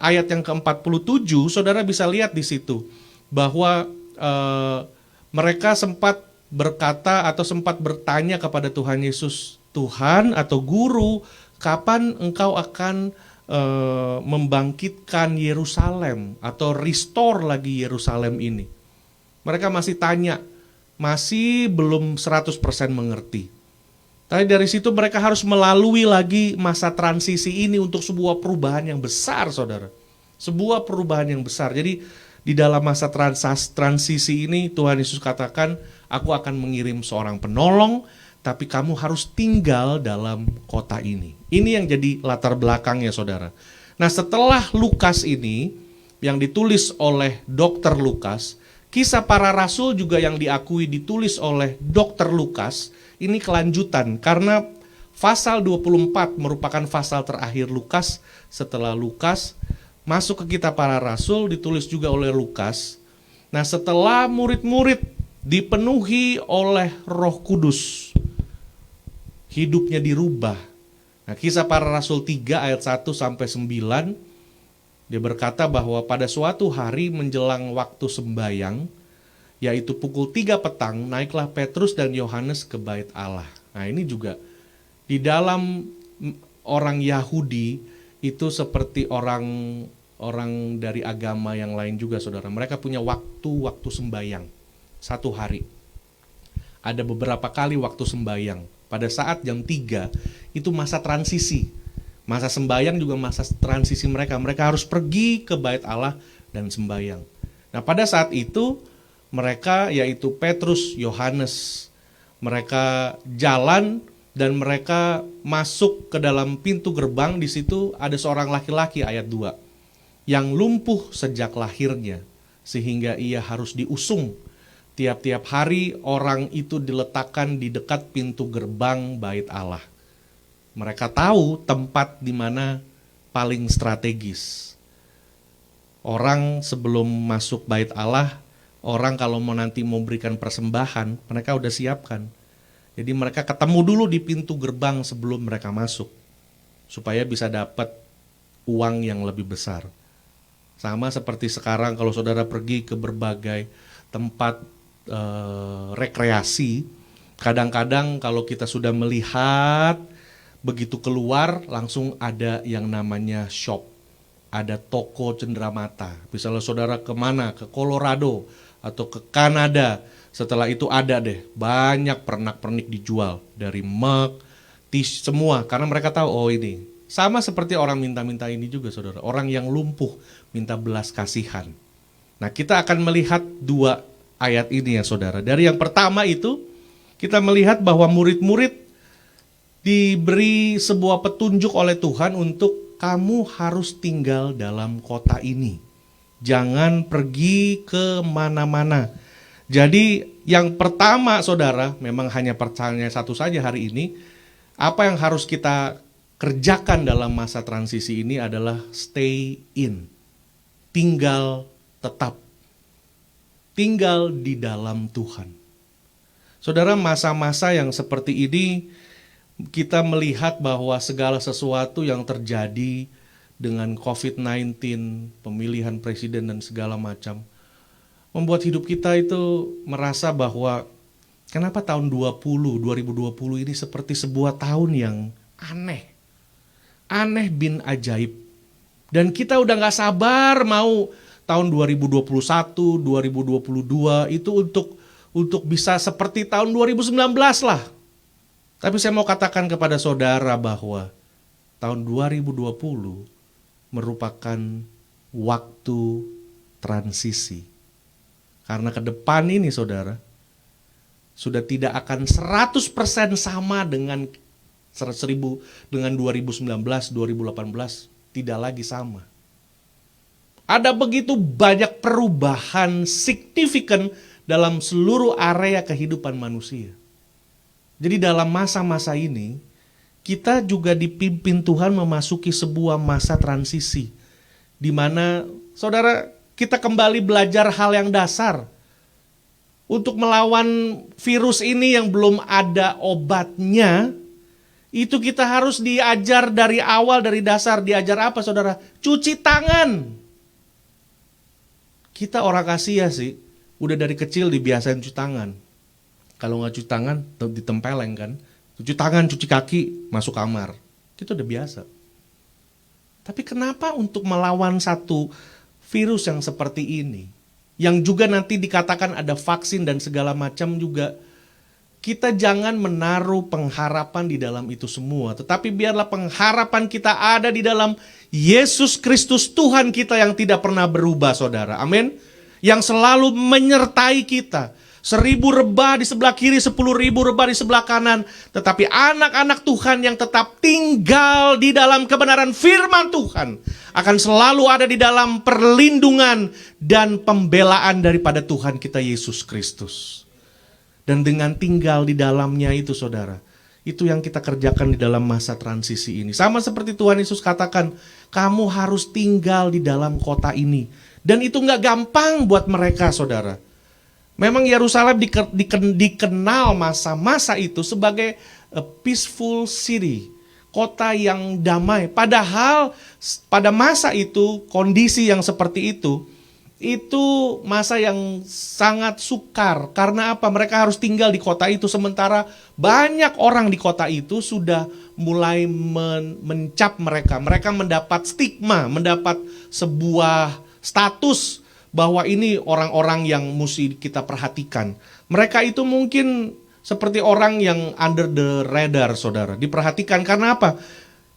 ayat yang ke-47, saudara bisa lihat di situ bahwa mereka sempat berkata atau sempat bertanya kepada Tuhan Yesus, Tuhan atau Guru, kapan engkau akan membangkitkan Yerusalem atau restore lagi Yerusalem ini? Mereka masih tanya, masih belum 100% mengerti. Tapi dari situ mereka harus melalui lagi masa transisi ini untuk sebuah perubahan yang besar, saudara. Sebuah perubahan yang besar. Jadi di dalam masa transisi ini Tuhan Yesus katakan, aku akan mengirim seorang penolong, tapi kamu harus tinggal dalam kota ini. Ini yang jadi latar belakangnya, saudara. Nah, setelah Lukas ini, yang ditulis oleh Dr. Lukas, Kisah Para Rasul juga yang diakui ditulis oleh Dr. Lukas, ini kelanjutan, karena pasal 24 merupakan pasal terakhir Lukas. Setelah Lukas, masuk ke Kitab Para Rasul, ditulis juga oleh Lukas. Nah, setelah murid-murid dipenuhi oleh Roh Kudus, hidupnya dirubah. Nah, Kisah Para Rasul 3 ayat 1-9, dia berkata bahwa pada suatu hari menjelang waktu sembayang, yaitu pukul 3 petang, naiklah Petrus dan Yohanes ke bait Allah. Nah, ini juga di dalam orang Yahudi itu seperti orang dari agama yang lain juga, saudara. Mereka punya waktu sembayang, 1 hari. Ada beberapa kali waktu sembayang. Pada saat jam 3 itu masa transisi. Masa sembayang juga masa transisi mereka. Mereka harus pergi ke bait Allah dan sembayang. Nah, pada saat itu mereka, yaitu Petrus, Yohanes, mereka jalan dan mereka masuk ke dalam pintu gerbang. Di situ ada seorang laki-laki, ayat 2, yang lumpuh sejak lahirnya, sehingga ia harus diusung. Tiap-tiap hari orang itu diletakkan di dekat pintu gerbang bait Allah. Mereka tahu tempat di mana paling strategis. Orang sebelum masuk bait Allah, orang kalau mau nanti mau berikan persembahan, mereka udah siapkan. Jadi mereka ketemu dulu di pintu gerbang sebelum mereka masuk, supaya bisa dapat uang yang lebih besar. Sama seperti sekarang kalau saudara pergi ke berbagai tempat rekreasi, kadang-kadang kalau kita sudah melihat, begitu keluar langsung ada yang namanya shop, ada toko cenderamata. Misalnya saudara kemana, ke Colorado atau ke Kanada, setelah itu ada deh banyak pernak-pernik dijual, dari mug, semua, karena mereka tahu, oh ini. Sama seperti orang minta-minta ini juga, saudara, orang yang lumpuh minta belas kasihan. Nah, kita akan melihat dua ayat ini ya saudara. Dari yang pertama itu, kita melihat bahwa murid-murid diberi sebuah petunjuk oleh Tuhan untuk kamu harus tinggal dalam kota ini. Jangan pergi ke mana-mana. Jadi yang pertama saudara, memang hanya pertanyaan satu saja hari ini. Apa yang harus kita kerjakan dalam masa transisi ini adalah stay in. Tinggal tetap. Tinggal di dalam Tuhan. Saudara, masa-masa yang seperti ini kita melihat bahwa segala sesuatu yang terjadi dengan COVID-19, pemilihan presiden dan segala macam, membuat hidup kita itu merasa bahwa kenapa tahun 2020 ini seperti sebuah tahun yang aneh. Aneh bin ajaib. Dan kita udah gak sabar mau tahun 2021, 2022 itu untuk bisa seperti tahun 2019 lah. Tapi saya mau katakan kepada saudara bahwa tahun 2020 merupakan waktu transisi. Karena ke depan ini saudara, sudah tidak akan 100% sama dengan 2019, 2018, tidak lagi sama. Ada begitu banyak perubahan signifikan dalam seluruh area kehidupan manusia. Jadi dalam masa-masa ini, kita juga dipimpin Tuhan memasuki sebuah masa transisi. Di mana, saudara, kita kembali belajar hal yang dasar. Untuk melawan virus ini yang belum ada obatnya, itu kita harus diajar dari awal, dari dasar. Diajar apa saudara? Cuci tangan. Kita orang Asia sih, udah dari kecil dibiasain cuci tangan. Kalau nggak cuci tangan, ditempeleng kan. Cuci tangan, cuci kaki, masuk kamar. Itu udah biasa. Tapi kenapa untuk melawan satu virus yang seperti ini, yang juga nanti dikatakan ada vaksin dan segala macam juga, kita jangan menaruh pengharapan di dalam itu semua. Tetapi biarlah pengharapan kita ada di dalam Yesus Kristus Tuhan kita yang tidak pernah berubah saudara. Amin. Yang selalu menyertai kita. 1.000 rebah di sebelah kiri, 10.000 rebah di sebelah kanan. Tetapi anak-anak Tuhan yang tetap tinggal di dalam kebenaran firman Tuhan akan selalu ada di dalam perlindungan dan pembelaan daripada Tuhan kita Yesus Kristus. Dan dengan tinggal di dalamnya itu saudara, itu yang kita kerjakan di dalam masa transisi ini. Sama seperti Tuhan Yesus katakan, kamu harus tinggal di dalam kota ini. Dan itu gak gampang buat mereka saudara. Memang Yerusalem dikenal masa-masa itu sebagai a peaceful city. Kota yang damai. Padahal pada masa itu, kondisi yang seperti itu masa yang sangat sukar. Karena apa? Mereka harus tinggal di kota itu. Sementara banyak orang di kota itu sudah mulai mencap mereka. Mereka mendapat stigma, mendapat sebuah status bahwa ini orang-orang yang mesti kita perhatikan. Mereka itu mungkin seperti orang yang under the radar saudara. Diperhatikan karena apa?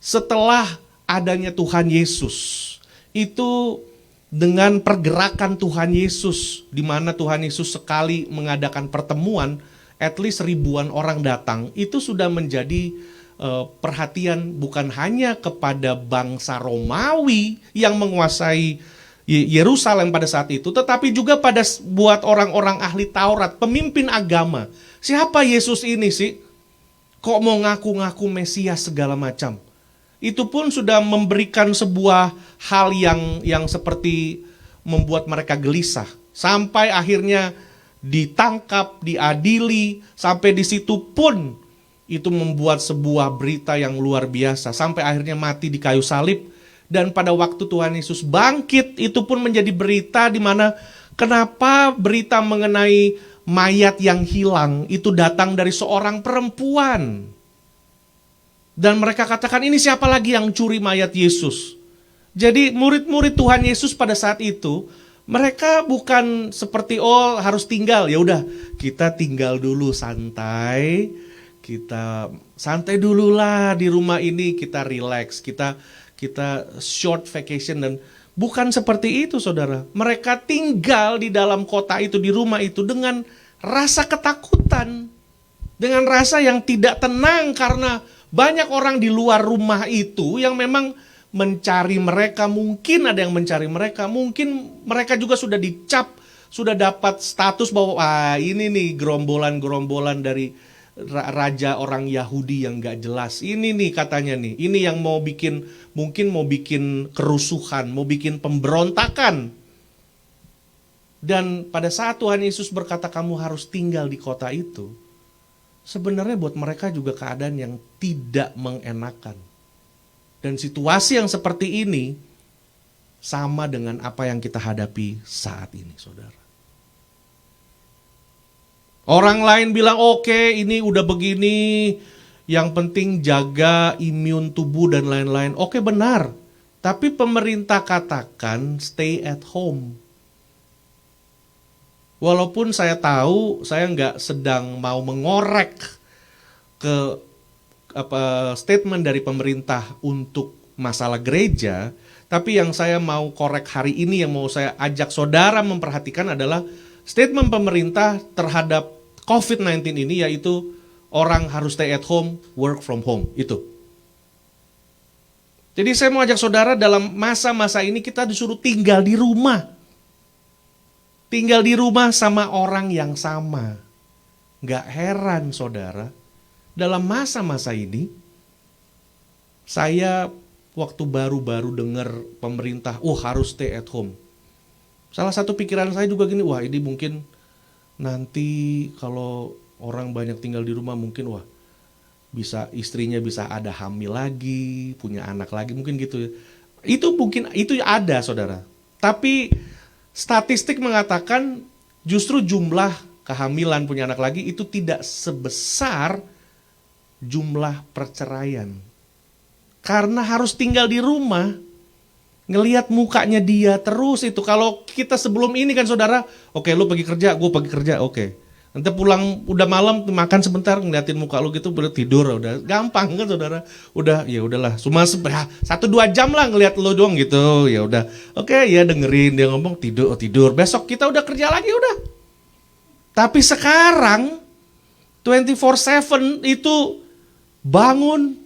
Setelah adanya Tuhan Yesus, itu dengan pergerakan Tuhan Yesus, di mana Tuhan Yesus sekali mengadakan pertemuan, at least ribuan orang datang, itu sudah menjadi perhatian bukan hanya kepada bangsa Romawi yang menguasai Yerusalem pada saat itu, tetapi juga buat orang-orang ahli Taurat, pemimpin agama. Siapa Yesus ini sih? Kok mau ngaku-ngaku Mesias segala macam? Itu pun sudah memberikan sebuah hal yang seperti membuat mereka gelisah. Sampai akhirnya ditangkap, diadili, sampai di situ pun itu membuat sebuah berita yang luar biasa. Sampai akhirnya mati di kayu salib. Dan pada waktu Tuhan Yesus bangkit, itu pun menjadi berita di mana kenapa berita mengenai mayat yang hilang itu datang dari seorang perempuan. Dan mereka katakan ini siapa lagi yang curi mayat Yesus. Jadi murid-murid Tuhan Yesus pada saat itu, mereka bukan seperti harus tinggal. Ya udah kita tinggal dulu santai. Kita santai dulu lah di rumah ini, kita relax, kita short vacation. Dan Bukan seperti itu, saudara. Mereka tinggal di dalam kota itu, di rumah itu, dengan rasa ketakutan. Dengan rasa yang tidak tenang, karena banyak orang di luar rumah itu yang memang mencari mereka. Mungkin ada yang mencari mereka. Mungkin mereka juga sudah dicap, sudah dapat status bahwa ini nih gerombolan-gerombolan dari raja orang Yahudi yang gak jelas. Ini nih katanya nih, ini yang mungkin mau bikin kerusuhan, mau bikin pemberontakan. Dan pada saat Tuhan Yesus berkata kamu harus tinggal di kota itu, sebenarnya buat mereka juga keadaan yang tidak mengenakan. Dan situasi yang seperti ini sama dengan apa yang kita hadapi saat ini, saudara. Orang lain bilang oke, ini udah begini, yang penting jaga imun tubuh dan lain-lain. Oke, benar, tapi pemerintah katakan stay at home. Walaupun saya tahu saya nggak sedang mau mengorek ke statement dari pemerintah untuk masalah gereja, tapi yang saya mau korek hari ini, yang mau saya ajak saudara memperhatikan adalah statement pemerintah terhadap COVID-19 ini, yaitu orang harus stay at home, work from home, itu. Jadi saya mau ajak saudara dalam masa-masa ini kita disuruh tinggal di rumah. Tinggal di rumah sama orang yang sama. Gak heran saudara, dalam masa-masa ini, saya waktu baru-baru dengar pemerintah, harus stay at home. Salah satu pikiran saya juga gini, ini mungkin nanti kalau orang banyak tinggal di rumah mungkin bisa istrinya bisa ada hamil lagi, punya anak lagi, mungkin gitu. Itu ada saudara. Tapi statistik mengatakan justru jumlah kehamilan punya anak lagi itu tidak sebesar jumlah perceraian. Karena harus tinggal di rumah, ngelihat mukanya dia terus itu. Kalau kita sebelum ini kan saudara, oke lu pergi kerja, gue pergi kerja, oke. Nanti pulang udah malam makan sebentar ngeliatin muka lu gitu, udah tidur, udah gampang kan saudara. Udah ya udahlah, cuma 1-2 jam lah ngeliat lu doang gitu. Ya udah, oke ya dengerin dia ngomong tidur. Besok kita udah kerja lagi udah. Tapi sekarang 24/7 itu bangun,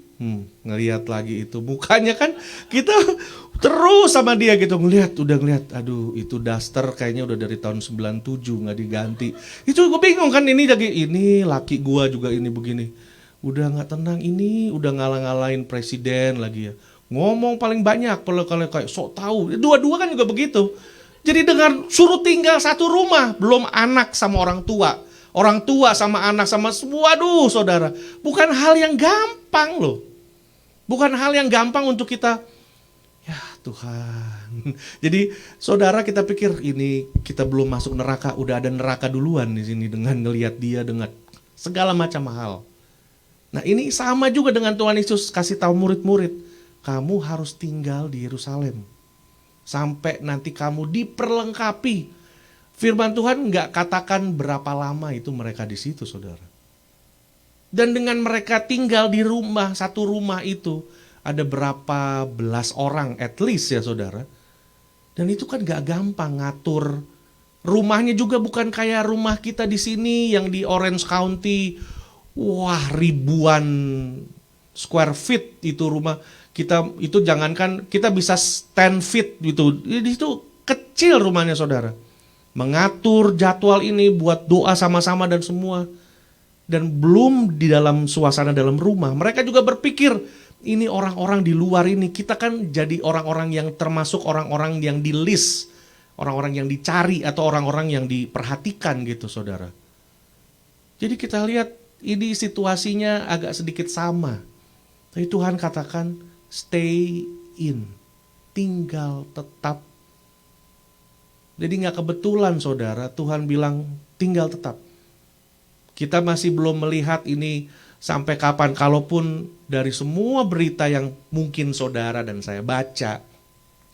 ngelihat lagi itu mukanya kan kita terus sama dia gitu udah ngeliat, aduh itu daster kayaknya udah dari tahun 97 nggak diganti. Itu gue bingung kan, ini laki gua juga ini begini. Udah nggak tenang, ini udah ngalah-ngalahin presiden lagi ya. Ngomong paling banyak kalau kayak sok tahu. Dua-dua kan juga begitu. Jadi dengan suruh tinggal satu rumah, belum anak sama orang tua sama anak sama semua, aduh saudara, bukan hal yang gampang loh. Bukan hal yang gampang untuk kita, ya Tuhan. Jadi saudara kita pikir ini kita belum masuk neraka, udah ada neraka duluan di sini dengan ngelihat dia dengan segala macam hal. Nah ini sama juga dengan Tuhan Yesus kasih tahu murid-murid, kamu harus tinggal di Yerusalem sampai nanti kamu diperlengkapi. Firman Tuhan nggak katakan berapa lama itu mereka di situ saudara. Dan dengan mereka tinggal di rumah, satu rumah itu ada berapa belas orang at least ya saudara. Dan itu kan gak gampang ngatur. Rumahnya juga bukan kayak rumah kita di sini yang di Orange County. Wah ribuan square feet itu rumah. Kita itu jangankan kita bisa 10 feet gitu. Itu kecil rumahnya saudara. Mengatur jadwal ini buat doa sama-sama dan semua. Dan belum di dalam suasana dalam rumah, mereka juga berpikir ini orang-orang di luar ini, kita kan jadi orang-orang yang termasuk orang-orang yang di list, orang-orang yang dicari atau orang-orang yang diperhatikan gitu saudara. Jadi kita lihat ini situasinya agak sedikit sama. Tapi Tuhan katakan stay in, tinggal tetap. Jadi gak kebetulan saudara, Tuhan bilang tinggal tetap. Kita masih belum melihat ini sampai kapan, kalaupun dari semua berita yang mungkin saudara dan saya baca,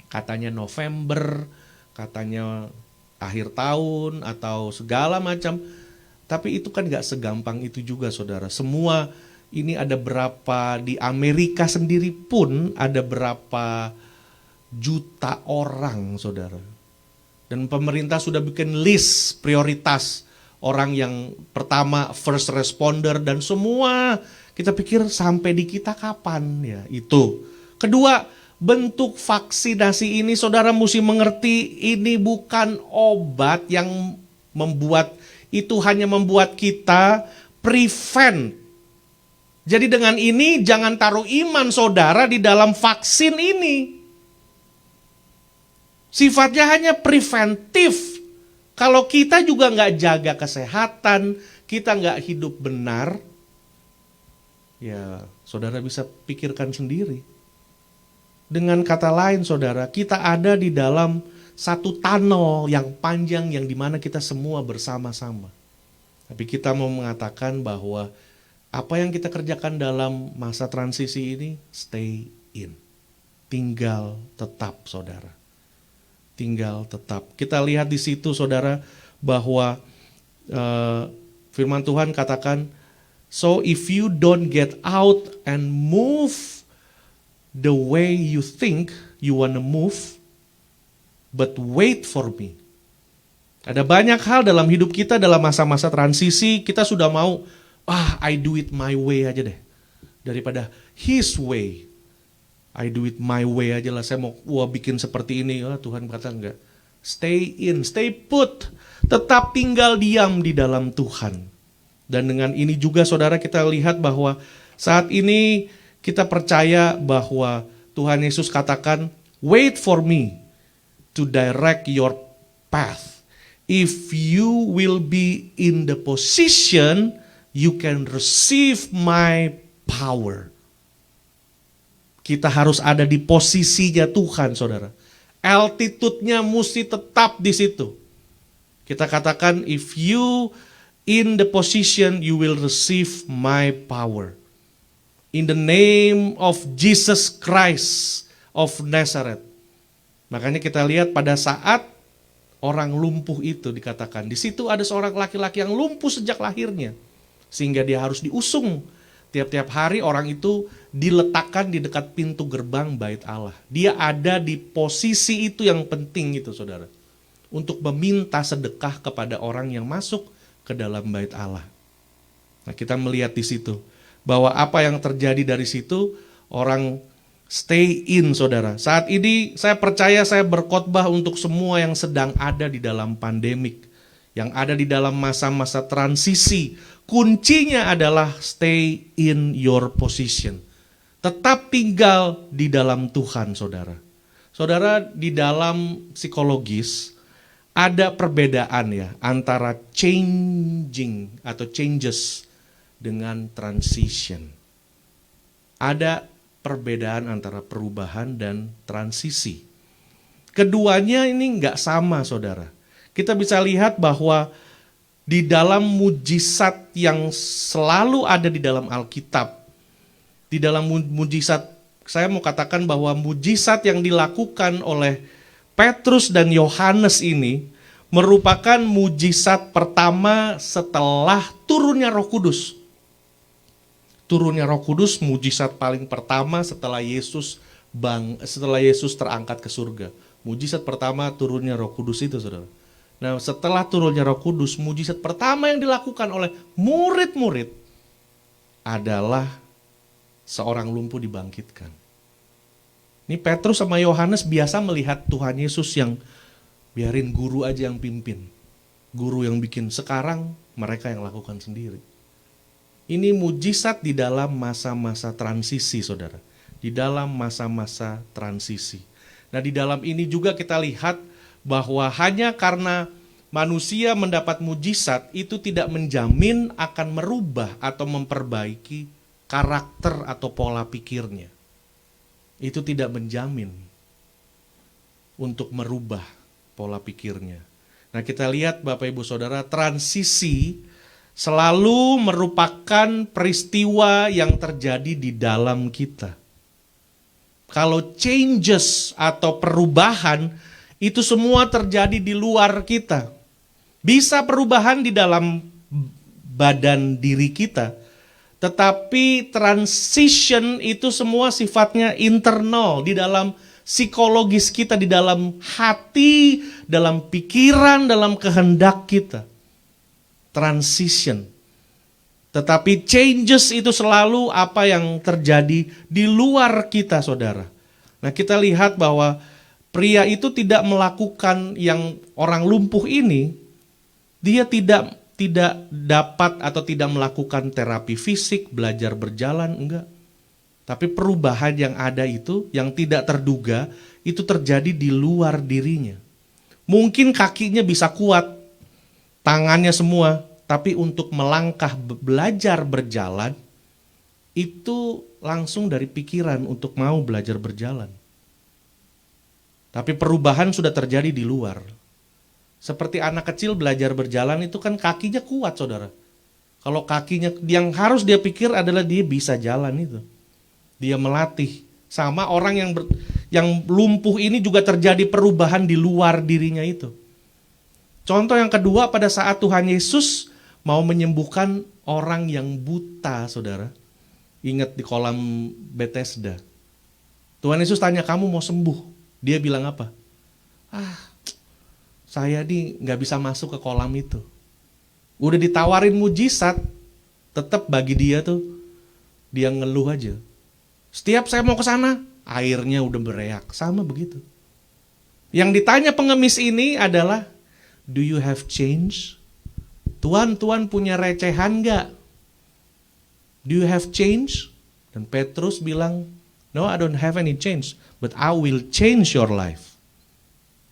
katanya November, katanya akhir tahun atau segala macam, tapi itu kan gak segampang itu juga saudara. Semua ini ada berapa, di Amerika sendiri pun ada berapa juta orang, saudara. Dan pemerintah sudah bikin list prioritas orang yang pertama first responder, dan semua kita pikir sampai di kita kapan ya itu. Kedua, bentuk vaksinasi ini saudara mesti mengerti, ini bukan obat yang membuat, itu hanya membuat kita prevent. Jadi dengan ini jangan taruh iman saudara di dalam vaksin ini. Sifatnya hanya preventif. Kalau kita juga nggak jaga kesehatan, kita nggak hidup benar, ya saudara bisa pikirkan sendiri. Dengan kata lain saudara, kita ada di dalam satu tunnel yang panjang yang dimana kita semua bersama-sama. Tapi kita mau mengatakan bahwa apa yang kita kerjakan dalam masa transisi ini, stay in. Tinggal tetap saudara. Tinggal tetap. Kita lihat di situ saudara bahwa firman Tuhan katakan, so if you don't get out and move the way you think you wanna move, but wait for me. Ada banyak hal dalam hidup kita dalam masa-masa transisi, kita sudah mau, I do it my way aja deh. Daripada his way. I do it my way aja lah, saya mau bikin seperti ini. Tuhan kata enggak. Stay in, stay put. Tetap tinggal diam di dalam Tuhan. Dan dengan ini juga saudara kita lihat bahwa saat ini kita percaya bahwa Tuhan Yesus katakan, wait for me to direct your path. If you will be in the position, you can receive my power. Kita harus ada di posisinya Tuhan, saudara. Altitude-nya mesti tetap di situ. Kita katakan, if you in the position, you will receive my power. In the name of Jesus Christ of Nazareth. Makanya kita lihat pada saat orang lumpuh itu dikatakan, di situ ada seorang laki-laki yang lumpuh sejak lahirnya. Sehingga dia harus diusung. Tiap-tiap hari orang itu diletakkan di dekat pintu gerbang bait Allah. Dia ada di posisi itu yang penting itu saudara. Untuk meminta sedekah kepada orang yang masuk ke dalam bait Allah. Nah kita melihat di situ. Bahwa apa yang terjadi dari situ, orang stay in saudara. Saat ini saya percaya saya berkhotbah untuk semua yang sedang ada di dalam pandemik. Yang ada di dalam masa-masa transisi. Kuncinya adalah stay in your position. Tetap tinggal di dalam Tuhan saudara. Saudara, di dalam psikologis ada perbedaan ya antara changing atau changes dengan transition. Ada perbedaan antara perubahan dan transisi. Keduanya ini nggak sama saudara. Kita bisa lihat bahwa di dalam mujizat yang selalu ada di dalam Alkitab, di dalam mujizat, saya mau katakan bahwa mujizat yang dilakukan oleh Petrus dan Yohanes ini merupakan mujizat pertama setelah turunnya Roh Kudus. Turunnya Roh Kudus mujizat paling pertama setelah Yesus terangkat ke surga. Mujizat pertama turunnya Roh Kudus itu saudara. Nah setelah turunnya Roh Kudus, mujizat pertama yang dilakukan oleh murid-murid adalah seorang lumpuh dibangkitkan. Ini Petrus sama Yohanes biasa melihat Tuhan Yesus yang biarin guru aja yang pimpin. Guru yang bikin, sekarang mereka yang lakukan sendiri. Ini mujizat di dalam masa-masa transisi saudara. Di dalam masa-masa transisi. Nah di dalam ini juga kita lihat bahwa hanya karena manusia mendapat mujizat itu tidak menjamin akan merubah atau memperbaiki karakter atau pola pikirnya. Itu tidak menjamin untuk merubah pola pikirnya. Nah kita lihat Bapak Ibu Saudara, transisi selalu merupakan peristiwa yang terjadi di dalam kita. Kalau changes atau perubahan itu semua terjadi di luar kita. Bisa perubahan di dalam badan diri kita, tetapi transition itu semua sifatnya internal di dalam psikologis kita, di dalam hati, dalam pikiran, dalam kehendak kita. Transition. Tetapi changes itu selalu apa yang terjadi di luar kita, saudara. Nah, kita lihat bahwa pria itu tidak melakukan yang orang lumpuh ini, dia tidak dapat atau tidak melakukan terapi fisik, belajar berjalan, enggak. Tapi perubahan yang ada itu, yang tidak terduga, itu terjadi di luar dirinya. Mungkin kakinya bisa kuat, tangannya semua, tapi untuk melangkah belajar berjalan, itu langsung dari pikiran untuk mau belajar berjalan. Tapi perubahan sudah terjadi di luar. Seperti anak kecil belajar berjalan itu kan kakinya kuat, saudara. Kalau kakinya, yang harus dia pikir adalah dia bisa jalan itu. Dia melatih. Sama orang yang lumpuh ini juga terjadi perubahan di luar dirinya itu. Contoh yang kedua, pada saat Tuhan Yesus mau menyembuhkan orang yang buta, saudara. Ingat di kolam Bethesda. Tuhan Yesus tanya, kamu mau sembuh? Dia bilang apa? Saya nih gak bisa masuk ke kolam itu. Udah ditawarin mujizat, tetap bagi dia tuh, dia ngeluh aja. Setiap saya mau ke sana, airnya udah bereak, sama begitu. Yang ditanya pengemis ini adalah, do you have change? Tuhan punya recehan gak? Do you have change? Dan Petrus bilang, no, I don't have any change, but I will change your life.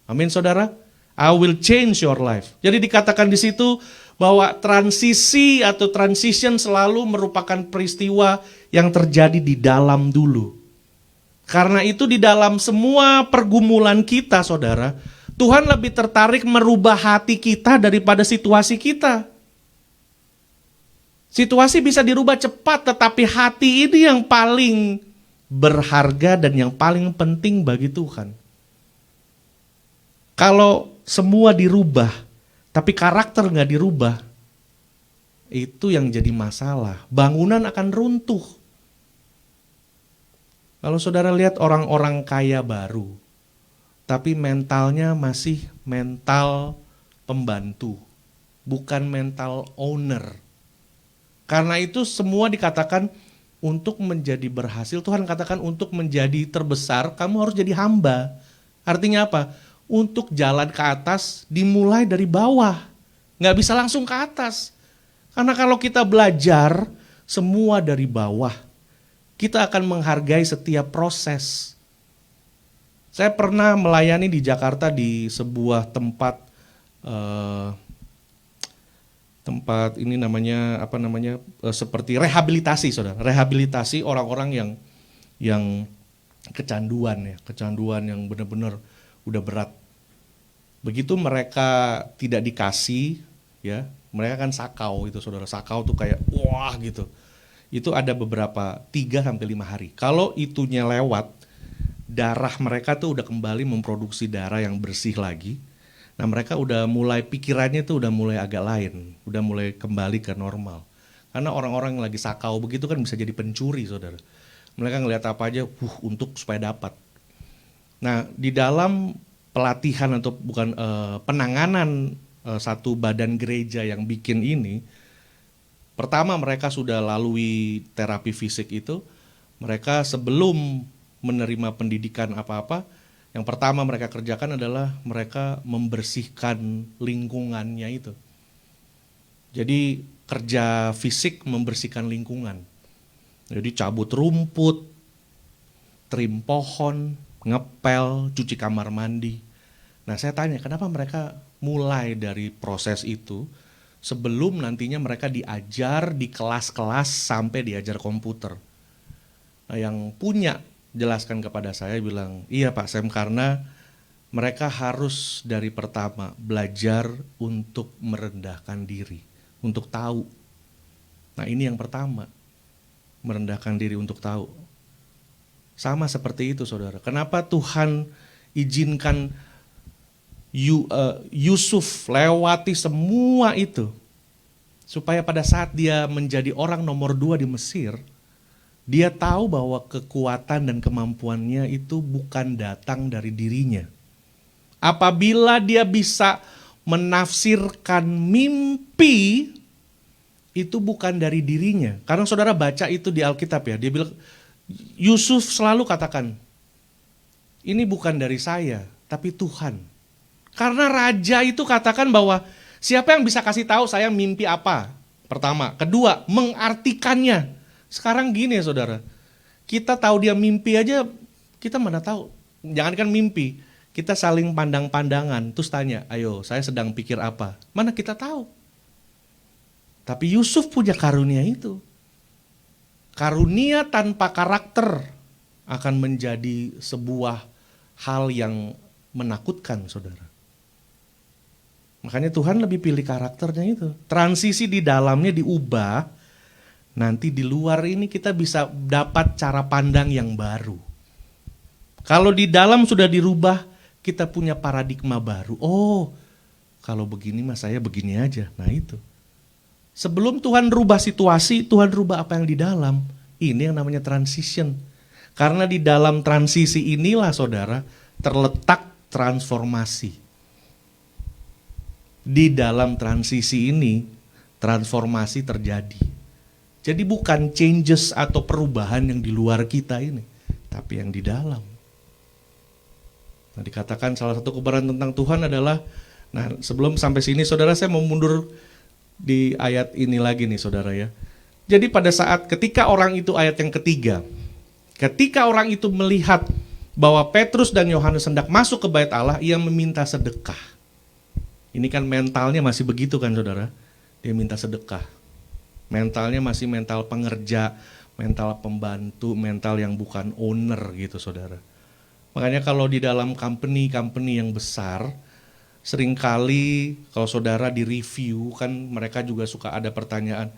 Amin, saudara. I will change your life. Jadi dikatakan di situ bahwa transisi atau transition selalu merupakan peristiwa yang terjadi di dalam dulu. Karena itu di dalam semua pergumulan kita, saudara, Tuhan lebih tertarik merubah hati kita daripada situasi kita. Situasi bisa dirubah cepat, tetapi hati ini yang paling berharga dan yang paling penting bagi Tuhan. Kalau semua dirubah, tapi karakter nggak dirubah, itu yang jadi masalah. Bangunan akan runtuh. Kalau saudara lihat orang-orang kaya baru, tapi mentalnya masih mental pembantu, bukan mental owner. Karena itu semua dikatakan untuk menjadi berhasil, Tuhan katakan untuk menjadi terbesar, kamu harus jadi hamba. Artinya apa? Untuk jalan ke atas dimulai dari bawah, nggak bisa langsung ke atas. Karena kalau kita belajar semua dari bawah, kita akan menghargai setiap proses. Saya pernah melayani di Jakarta di sebuah tempat ini namanya seperti rehabilitasi, saudara. Rehabilitasi orang-orang yang kecanduan yang benar-benar udah berat. Begitu mereka tidak dikasih, ya, mereka kan sakau itu, saudara. Sakau tuh kayak wah gitu. Itu ada beberapa 3-5 hari. Kalau itunya lewat, darah mereka tuh udah kembali memproduksi darah yang bersih lagi. Nah, mereka udah mulai, pikirannya tuh udah mulai agak lain, udah mulai kembali ke normal. Karena orang-orang yang lagi sakau begitu kan bisa jadi pencuri, saudara. Mereka ngelihat apa aja, untuk supaya dapat. Nah, di dalam pelatihan atau bukan penanganan satu badan gereja yang bikin ini, pertama mereka sudah lalui terapi fisik itu, mereka sebelum menerima pendidikan apa-apa, yang pertama mereka kerjakan adalah mereka membersihkan lingkungannya itu. Jadi kerja fisik membersihkan lingkungan. Jadi cabut rumput, trim pohon, ngepel, cuci kamar mandi. Nah, saya tanya, kenapa mereka mulai dari proses itu sebelum nantinya mereka diajar di kelas-kelas sampai diajar komputer. Nah, yang punya jelaskan kepada saya bilang, iya Pak Sam, karena mereka harus dari pertama belajar untuk merendahkan diri, untuk tahu. Nah, ini yang pertama, merendahkan diri untuk tahu. Sama seperti itu, saudara. Kenapa Tuhan izinkan Yusuf lewati semua itu? Supaya pada saat dia menjadi orang nomor 2 di Mesir, Dia tahu bahwa kekuatan dan kemampuannya itu bukan datang dari dirinya. Apabila dia bisa menafsirkan mimpi, itu bukan dari dirinya. Karena saudara baca itu di Alkitab ya, dia bilang, Yusuf selalu katakan, ini bukan dari saya, tapi Tuhan. Karena raja itu katakan bahwa siapa yang bisa kasih tahu saya mimpi apa? Pertama. Kedua, mengartikannya. Sekarang gini ya saudara, kita tahu dia mimpi aja, kita mana tahu. Jangankan mimpi, kita saling pandang-pandangan, terus tanya, ayo saya sedang pikir apa? Mana kita tahu. Tapi Yusuf punya karunia itu. Karunia tanpa karakter akan menjadi sebuah hal yang menakutkan saudara. Makanya Tuhan lebih pilih karakternya itu. Transisi di dalamnya diubah, nanti di luar ini kita bisa dapat cara pandang yang baru. Kalau di dalam sudah dirubah, kita punya paradigma baru. Oh, kalau begini mah saya begini aja. Nah itu. Sebelum Tuhan rubah situasi, Tuhan rubah apa yang di dalam. Ini yang namanya transition. Karena di dalam transisi inilah saudara, terletak transformasi. Di dalam transisi ini, transformasi terjadi. Jadi bukan changes atau perubahan yang di luar kita ini, tapi yang di dalam. Nah, dikatakan salah satu kebenaran tentang Tuhan adalah, nah sebelum sampai sini saudara saya mau mundur di ayat ini lagi nih saudara ya. Jadi pada saat ketika orang itu ayat yang ketiga, ketika orang itu melihat bahwa Petrus dan Yohanes hendak masuk ke bait Allah, ia meminta sedekah. Ini kan mentalnya masih begitu kan saudara, dia minta sedekah. Mentalnya masih mental pengerja, mental pembantu, mental yang bukan owner gitu saudara. Makanya kalau di dalam company yang besar, seringkali kalau saudara di review kan mereka juga suka ada pertanyaan,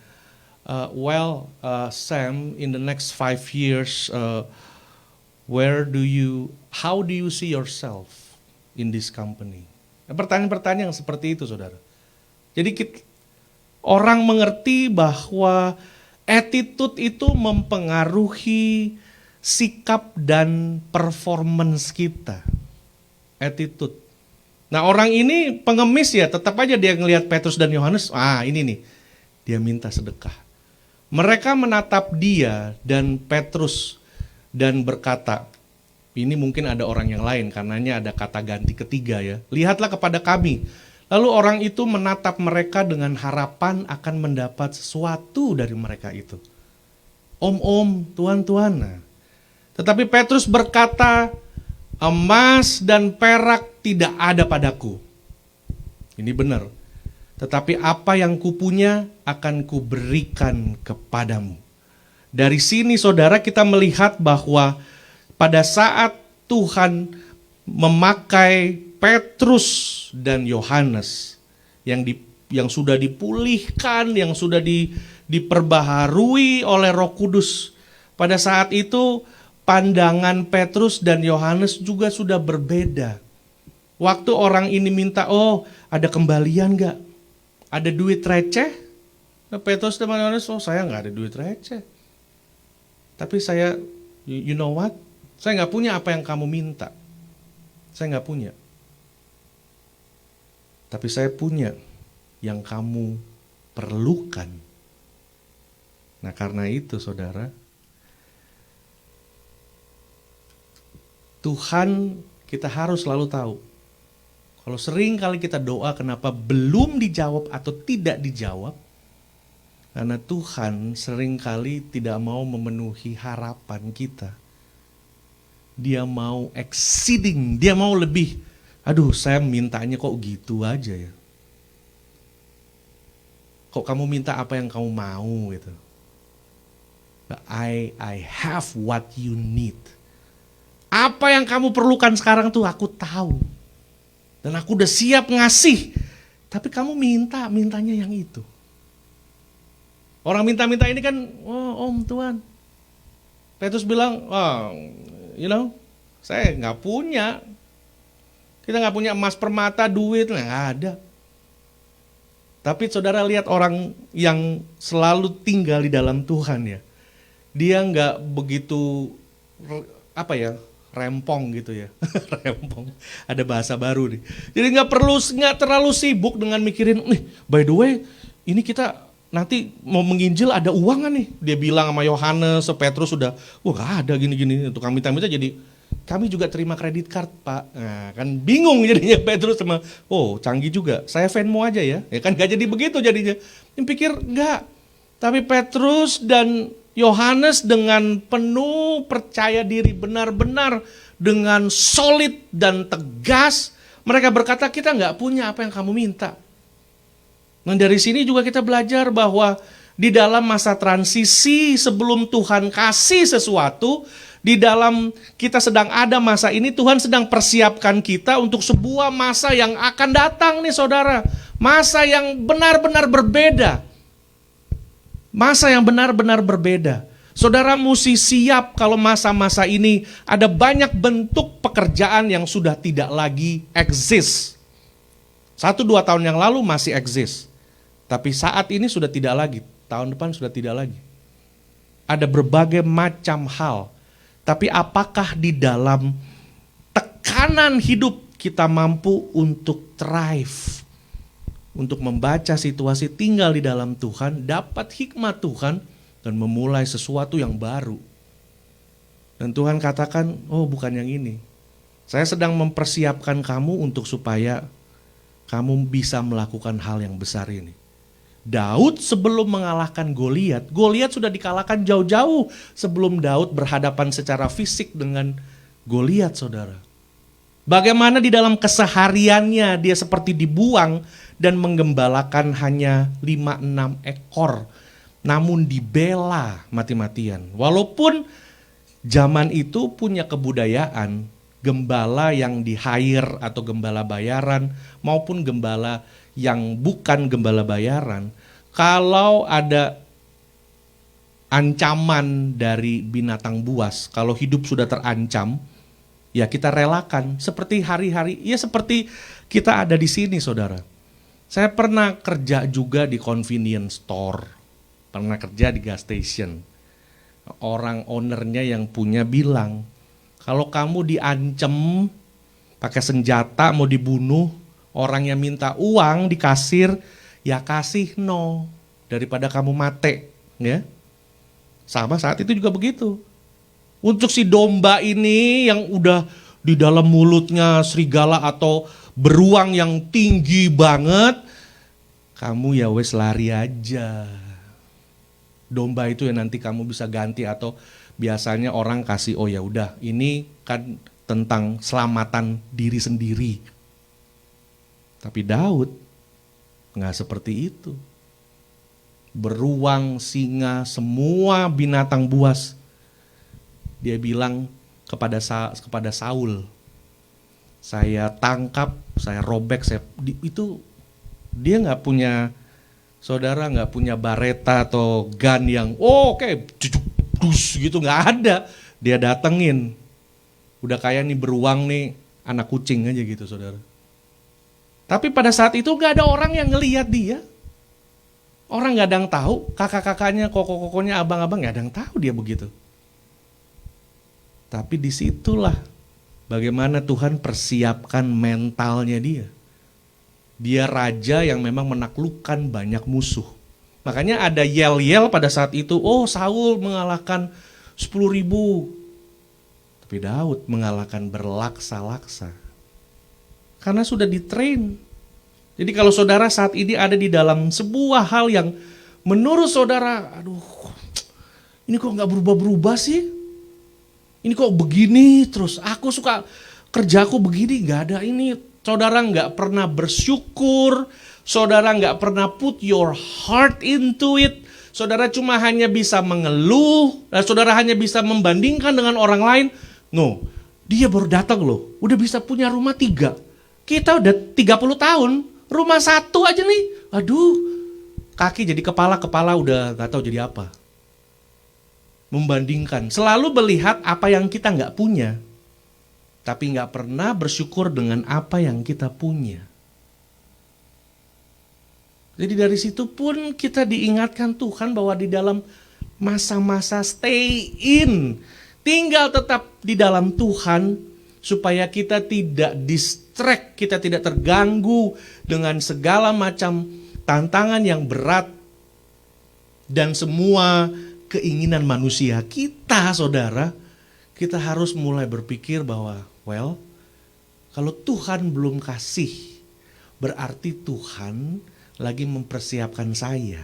Sam, in the next 5 years, how do you see yourself in this company? Pertanyaan-pertanyaan yang seperti itu saudara. Jadi orang mengerti bahwa attitude itu mempengaruhi sikap dan performance kita. Attitude. Nah orang ini pengemis ya, tetap aja dia ngelihat Petrus dan Yohanes, ini nih, dia minta sedekah. Mereka menatap dia dan Petrus dan berkata, ini mungkin ada orang yang lain, karenanya ada kata ganti ketiga ya. Lihatlah kepada kami. Lalu orang itu menatap mereka dengan harapan akan mendapat sesuatu dari mereka itu. Om, tuan. Nah. Tetapi Petrus berkata, emas dan perak tidak ada padaku. Ini benar. Tetapi apa yang kupunya akan kuberikan kepadamu. Dari sini saudara kita melihat bahwa pada saat Tuhan memakai Petrus dan Yohanes yang sudah dipulihkan, yang sudah diperbaharui oleh Roh Kudus. Pada saat itu pandangan Petrus dan Yohanes juga sudah berbeda. Waktu orang ini minta, ada kembalian gak? Ada duit receh? Nah, Petrus dan Yohanes, saya gak ada duit receh. Tapi saya, you know what? Saya gak punya apa yang kamu minta. Saya gak punya. Tapi saya punya yang kamu perlukan. Nah karena itu saudara, Tuhan kita harus selalu tahu. Kalau sering kali kita doa kenapa belum dijawab atau tidak dijawab, karena Tuhan sering kali tidak mau memenuhi harapan kita. Dia mau exceeding, dia mau lebih. Aduh saya mintanya kok gitu aja ya. Kok kamu minta apa yang kamu mau gitu. But I have what you need. Apa yang kamu perlukan sekarang tuh aku tahu. Dan aku udah siap ngasih. Tapi kamu mintanya yang itu. Orang minta-minta ini kan, om Tuhan. Petrus bilang, saya gak punya. Kita gak punya emas permata, duit, gak ada. Tapi saudara lihat orang yang selalu tinggal di dalam Tuhan ya. Dia nggak begitu rempong gitu ya. Rempong, ada bahasa baru nih. Jadi nggak terlalu sibuk dengan mikirin, nih by the way ini kita nanti mau menginjil ada uang kan nih. Dia bilang sama Yohanes, Petrus sudah, wah nggak ada gini-gini. Untuk kami minta jadi kami juga terima kredit card Pak. Nah, kan bingung jadinya Petrus sama, oh canggih juga, saya Venmo aja ya. Ya kan gak jadi begitu jadinya. Yang pikir enggak. Tapi Petrus dan Yohanes dengan penuh percaya diri benar-benar dengan solid dan tegas. Mereka berkata kita nggak punya apa yang kamu minta. Nah dari sini juga kita belajar bahwa di dalam masa transisi sebelum Tuhan kasih sesuatu, di dalam kita sedang ada masa ini, Tuhan sedang persiapkan kita untuk sebuah masa yang akan datang nih saudara. Masa yang benar-benar berbeda. Masa yang benar-benar berbeda. Saudara mesti siap kalau masa-masa ini ada banyak bentuk pekerjaan yang sudah tidak lagi eksis. 1-2 tahun yang lalu masih eksis. Tapi saat ini sudah tidak lagi. Tahun depan sudah tidak lagi. Ada berbagai macam hal. Tapi apakah di dalam tekanan hidup kita mampu untuk thrive? Untuk membaca situasi, tinggal di dalam Tuhan, dapat hikmat Tuhan, dan memulai sesuatu yang baru. Dan Tuhan katakan, oh bukan yang ini. Saya sedang mempersiapkan kamu untuk supaya kamu bisa melakukan hal yang besar ini. Daud sebelum mengalahkan Goliat, Goliat sudah dikalahkan jauh-jauh sebelum Daud berhadapan secara fisik dengan Goliat, saudara. Bagaimana di dalam kesehariannya dia seperti dibuang dan menggembalakan hanya 5-6 ekor. Namun dibela mati-matian. Walaupun zaman itu punya kebudayaan, gembala yang di-hire atau gembala bayaran maupun gembala yang bukan gembala bayaran, kalau ada ancaman dari binatang buas, kalau hidup sudah terancam, ya kita relakan. Seperti hari-hari, ya seperti kita ada di sini saudara. Saya pernah kerja juga di convenience store, pernah kerja di gas station. Orang ownernya yang punya bilang, kalau kamu diancam pakai senjata mau dibunuh, orang yang minta uang di kasir, ya kasih no, daripada kamu mati, ya. Sama saat itu juga begitu. Untuk si domba ini yang udah di dalam mulutnya serigala atau beruang yang tinggi banget, kamu ya wes lari aja. Domba itu yang nanti kamu bisa ganti, atau biasanya orang kasih, oh ya udah, ini kan tentang selamatan diri sendiri. Tapi Daud nggak seperti itu. Beruang, singa, semua binatang buas. Dia bilang kepada Saul, saya tangkap, saya robek, itu dia nggak punya, saudara nggak punya bareta atau gun yang oke, gitu, nggak ada. Dia datengin, udah kayak nih beruang nih anak kucing aja gitu saudara. Tapi pada saat itu gak ada orang yang ngelihat dia. Orang gak ada yang tahu, kakak-kakaknya, koko-kokonya, abang-abang gak ada yang tahu dia begitu. Tapi disitulah bagaimana Tuhan persiapkan mentalnya dia. Dia raja yang memang menaklukkan banyak musuh. Makanya ada yel-yel pada saat itu, oh Saul mengalahkan 10.000. Tapi Daud mengalahkan berlaksa-laksa. Karena sudah ditrain. Jadi kalau saudara saat ini ada di dalam sebuah hal yang menurut saudara, aduh, ini kok gak berubah-berubah sih? Ini kok begini terus, aku suka kerjaku begini, gak ada ini. Saudara gak pernah bersyukur, saudara gak pernah put your heart into it. Saudara cuma hanya bisa mengeluh, dan saudara hanya bisa membandingkan dengan orang lain. No, dia baru datang loh, udah bisa punya rumah 3. Kita udah 30 tahun, rumah 1 aja nih. Aduh, kaki jadi kepala udah gak tahu jadi apa. Membandingkan, selalu melihat apa yang kita gak punya. Tapi gak pernah bersyukur dengan apa yang kita punya. Jadi dari situ pun kita diingatkan Tuhan bahwa di dalam masa-masa stay in. Tinggal tetap di dalam Tuhan supaya kita tidak distract, kita tidak terganggu dengan segala macam tantangan yang berat dan semua keinginan manusia. Kita, saudara, kita harus mulai berpikir bahwa, kalau Tuhan belum kasih, berarti Tuhan lagi mempersiapkan saya.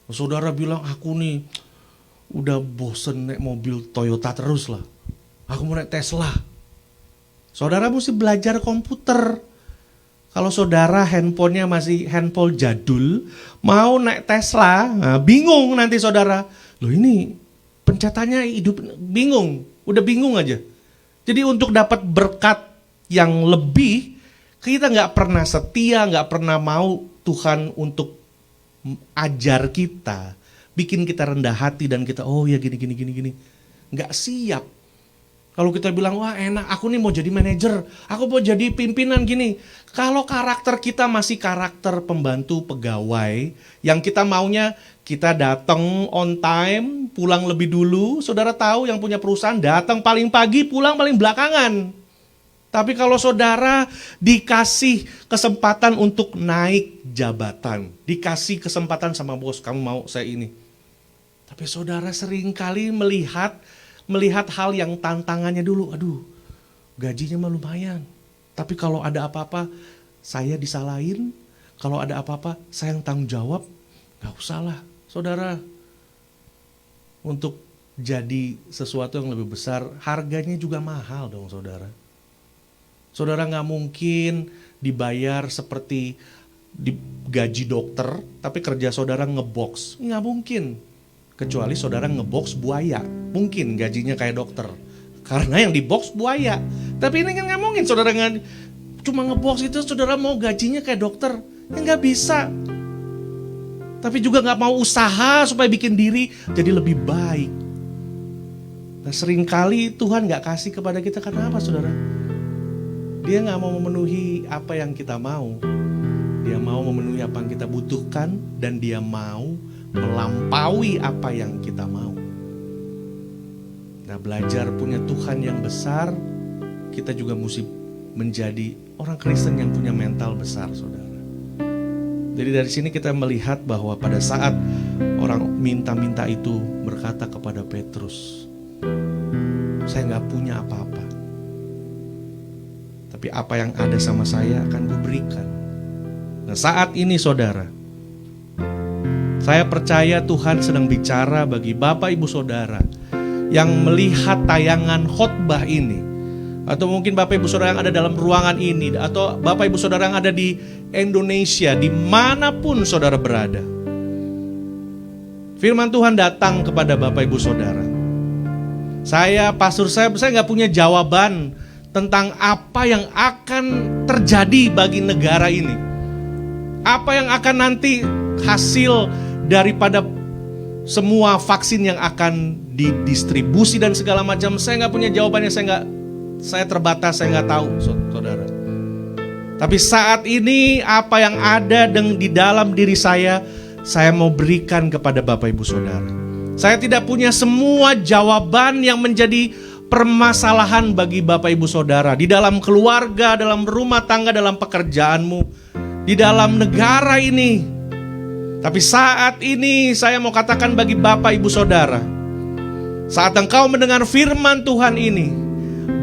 Saudara bilang, aku nih udah bosen naik mobil Toyota terus lah. Aku mau naik Tesla. Saudara mesti belajar komputer. Kalau saudara handphonenya masih handphone jadul, mau naik Tesla, bingung nanti saudara. Loh ini pencetannya hidup bingung, udah bingung aja. Jadi untuk dapat berkat yang lebih, kita nggak pernah setia, nggak pernah mau Tuhan untuk ajar kita, bikin kita rendah hati dan kita gini. Nggak siap. Kalau kita bilang, wah enak, aku nih mau jadi manajer, aku mau jadi pimpinan gini. Kalau karakter kita masih karakter pembantu pegawai, yang kita maunya kita datang on time, pulang lebih dulu. Saudara tahu yang punya perusahaan datang paling pagi, pulang paling belakangan. Tapi kalau saudara dikasih kesempatan untuk naik jabatan, dikasih kesempatan sama bos, kamu mau saya ini. Tapi saudara seringkali melihat hal yang tantangannya dulu, aduh gajinya mah lumayan. Tapi kalau ada apa-apa saya disalahin, kalau ada apa-apa saya yang tanggung jawab, gak usah lah saudara. Untuk jadi sesuatu yang lebih besar, harganya juga mahal dong saudara. Saudara gak mungkin dibayar seperti gaji dokter, tapi kerja saudara ngebox, gak mungkin. Kecuali saudara ngebox buaya, mungkin gajinya kayak dokter. Karena yang dibox buaya. Tapi ini kan nggak mungkin saudara cuma ngebox itu saudara mau gajinya kayak dokter. Ya nggak bisa. Tapi juga nggak mau usaha supaya bikin diri jadi lebih baik. Nah seringkali Tuhan nggak kasih kepada kita karena apa saudara? Dia nggak mau memenuhi apa yang kita mau. Dia mau memenuhi apa yang kita butuhkan dan dia mau melampaui apa yang kita mau. Nah belajar punya Tuhan yang besar, kita juga mesti menjadi orang Kristen yang punya mental besar saudara. Jadi dari sini kita melihat bahwa pada saat orang minta-minta itu berkata kepada Petrus, saya gak punya apa-apa, tapi apa yang ada sama saya akan kuberikan. Nah saat ini saudara, saya percaya Tuhan sedang bicara bagi Bapak Ibu Saudara yang melihat tayangan khotbah ini. Atau mungkin Bapak Ibu Saudara yang ada dalam ruangan ini. Atau Bapak Ibu Saudara yang ada di Indonesia, dimanapun saudara berada. Firman Tuhan datang kepada Bapak Ibu Saudara. Pastor saya gak punya jawaban tentang apa yang akan terjadi bagi negara ini. Apa yang akan nanti hasil daripada semua vaksin yang akan didistribusi dan segala macam, saya nggak punya jawabannya, saya terbatas, saya nggak tahu, saudara. Tapi saat ini apa yang ada di dalam diri saya mau berikan kepada Bapak Ibu Saudara. Saya tidak punya semua jawaban yang menjadi permasalahan bagi Bapak Ibu Saudara di dalam keluarga, dalam rumah tangga, dalam pekerjaanmu, di dalam negara ini. Tapi saat ini saya mau katakan bagi Bapak Ibu Saudara, saat engkau mendengar firman Tuhan ini,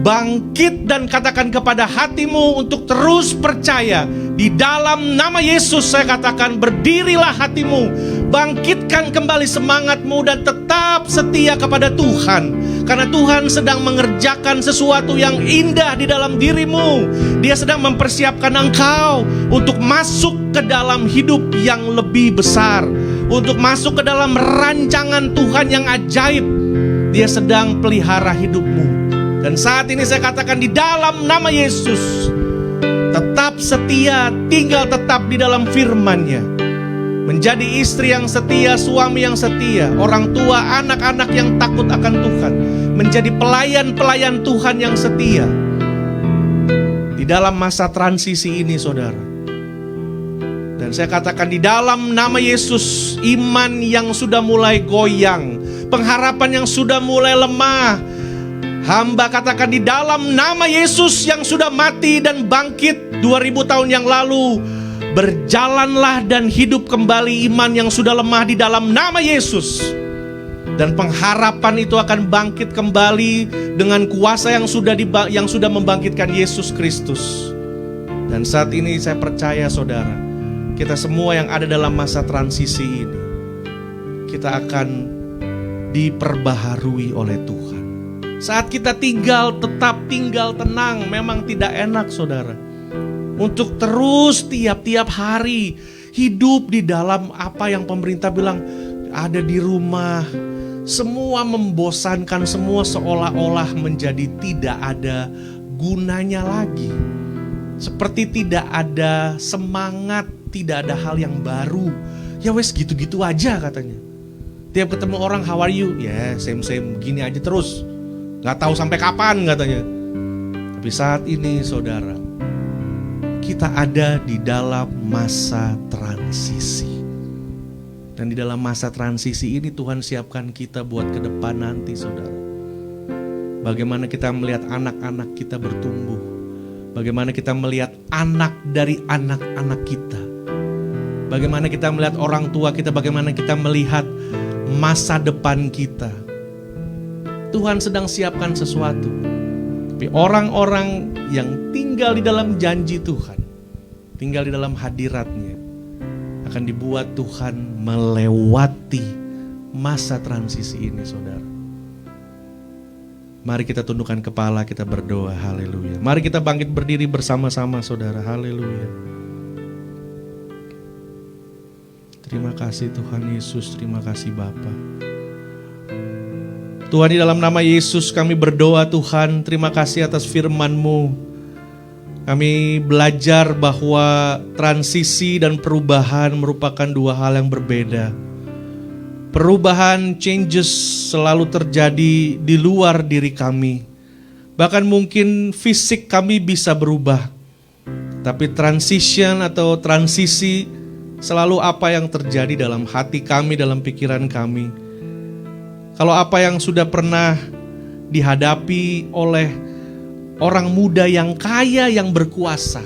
bangkit dan katakan kepada hatimu untuk terus percaya. Di dalam nama Yesus saya katakan, berdirilah hatimu, bangkitkan kembali semangatmu dan tetap setia kepada Tuhan. Karena Tuhan sedang mengerjakan sesuatu yang indah di dalam dirimu. Dia sedang mempersiapkan engkau untuk masuk ke dalam hidup yang lebih besar, untuk masuk ke dalam rancangan Tuhan yang ajaib. Dia sedang pelihara hidupmu. Dan saat ini saya katakan di dalam nama Yesus, tetap setia, tinggal tetap di dalam firman-Nya. Menjadi istri yang setia, suami yang setia, orang tua, anak-anak yang takut akan Tuhan. Menjadi pelayan-pelayan Tuhan yang setia. Di dalam masa transisi ini saudara. Dan saya katakan di dalam nama Yesus, iman yang sudah mulai goyang, pengharapan yang sudah mulai lemah, hamba katakan di dalam nama Yesus yang sudah mati dan bangkit 2000 tahun yang lalu, berjalanlah dan hidup kembali iman yang sudah lemah di dalam nama Yesus. Dan pengharapan itu akan bangkit kembali dengan kuasa yang sudah membangkitkan Yesus Kristus. Dan saat ini saya percaya saudara, kita semua yang ada dalam masa transisi ini, kita akan diperbaharui oleh Tuhan. Saat kita tetap tinggal tenang, memang tidak enak saudara. Untuk terus tiap-tiap hari hidup di dalam apa yang pemerintah bilang ada di rumah. Semua membosankan, semua seolah-olah menjadi tidak ada gunanya lagi. Seperti tidak ada semangat, tidak ada hal yang baru. Ya wes gitu-gitu aja katanya. Tiap ketemu orang, how are you? Ya same gini aja terus. Gak tahu sampai kapan katanya. Tapi saat ini saudara, kita ada di dalam masa transisi. Dan di dalam masa transisi ini Tuhan siapkan kita buat ke depan nanti saudara. Bagaimana kita melihat anak-anak kita bertumbuh. Bagaimana kita melihat anak dari anak-anak kita. Bagaimana kita melihat orang tua kita. Bagaimana kita melihat masa depan kita. Tuhan sedang siapkan sesuatu. Tapi orang-orang yang tinggal di dalam janji Tuhan, tinggal di dalam hadiratnya, akan dibuat Tuhan melewati masa transisi ini saudara. Mari kita tundukkan kepala, kita berdoa, haleluya. Mari kita bangkit berdiri bersama-sama saudara, haleluya. Terima kasih Tuhan Yesus, terima kasih Bapa. Tuhan, di dalam nama Yesus kami berdoa Tuhan, terima kasih atas firman-Mu. Kami belajar bahwa transisi dan perubahan merupakan dua hal yang berbeda. Perubahan, changes selalu terjadi di luar diri kami. Bahkan mungkin fisik kami bisa berubah. Tapi transition atau transisi selalu apa yang terjadi dalam hati kami, dalam pikiran kami. Kalau apa yang sudah pernah dihadapi oleh orang muda yang kaya, yang berkuasa,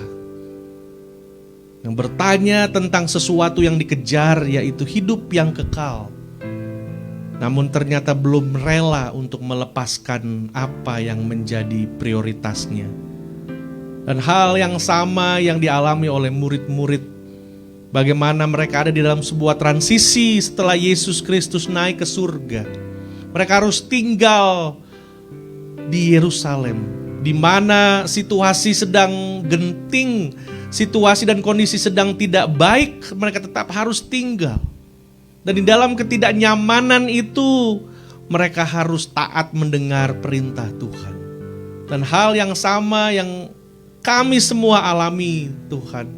yang bertanya tentang sesuatu yang dikejar, yaitu hidup yang kekal, namun ternyata belum rela untuk melepaskan apa yang menjadi prioritasnya. Dan hal yang sama yang dialami oleh murid-murid, bagaimana mereka ada di dalam sebuah transisi setelah Yesus Kristus naik ke surga. Mereka harus tinggal di Yerusalem, di mana situasi sedang genting, situasi dan kondisi sedang tidak baik, mereka tetap harus tinggal. Dan di dalam ketidaknyamanan itu, mereka harus taat mendengar perintah Tuhan. Dan hal yang sama yang kami semua alami Tuhan,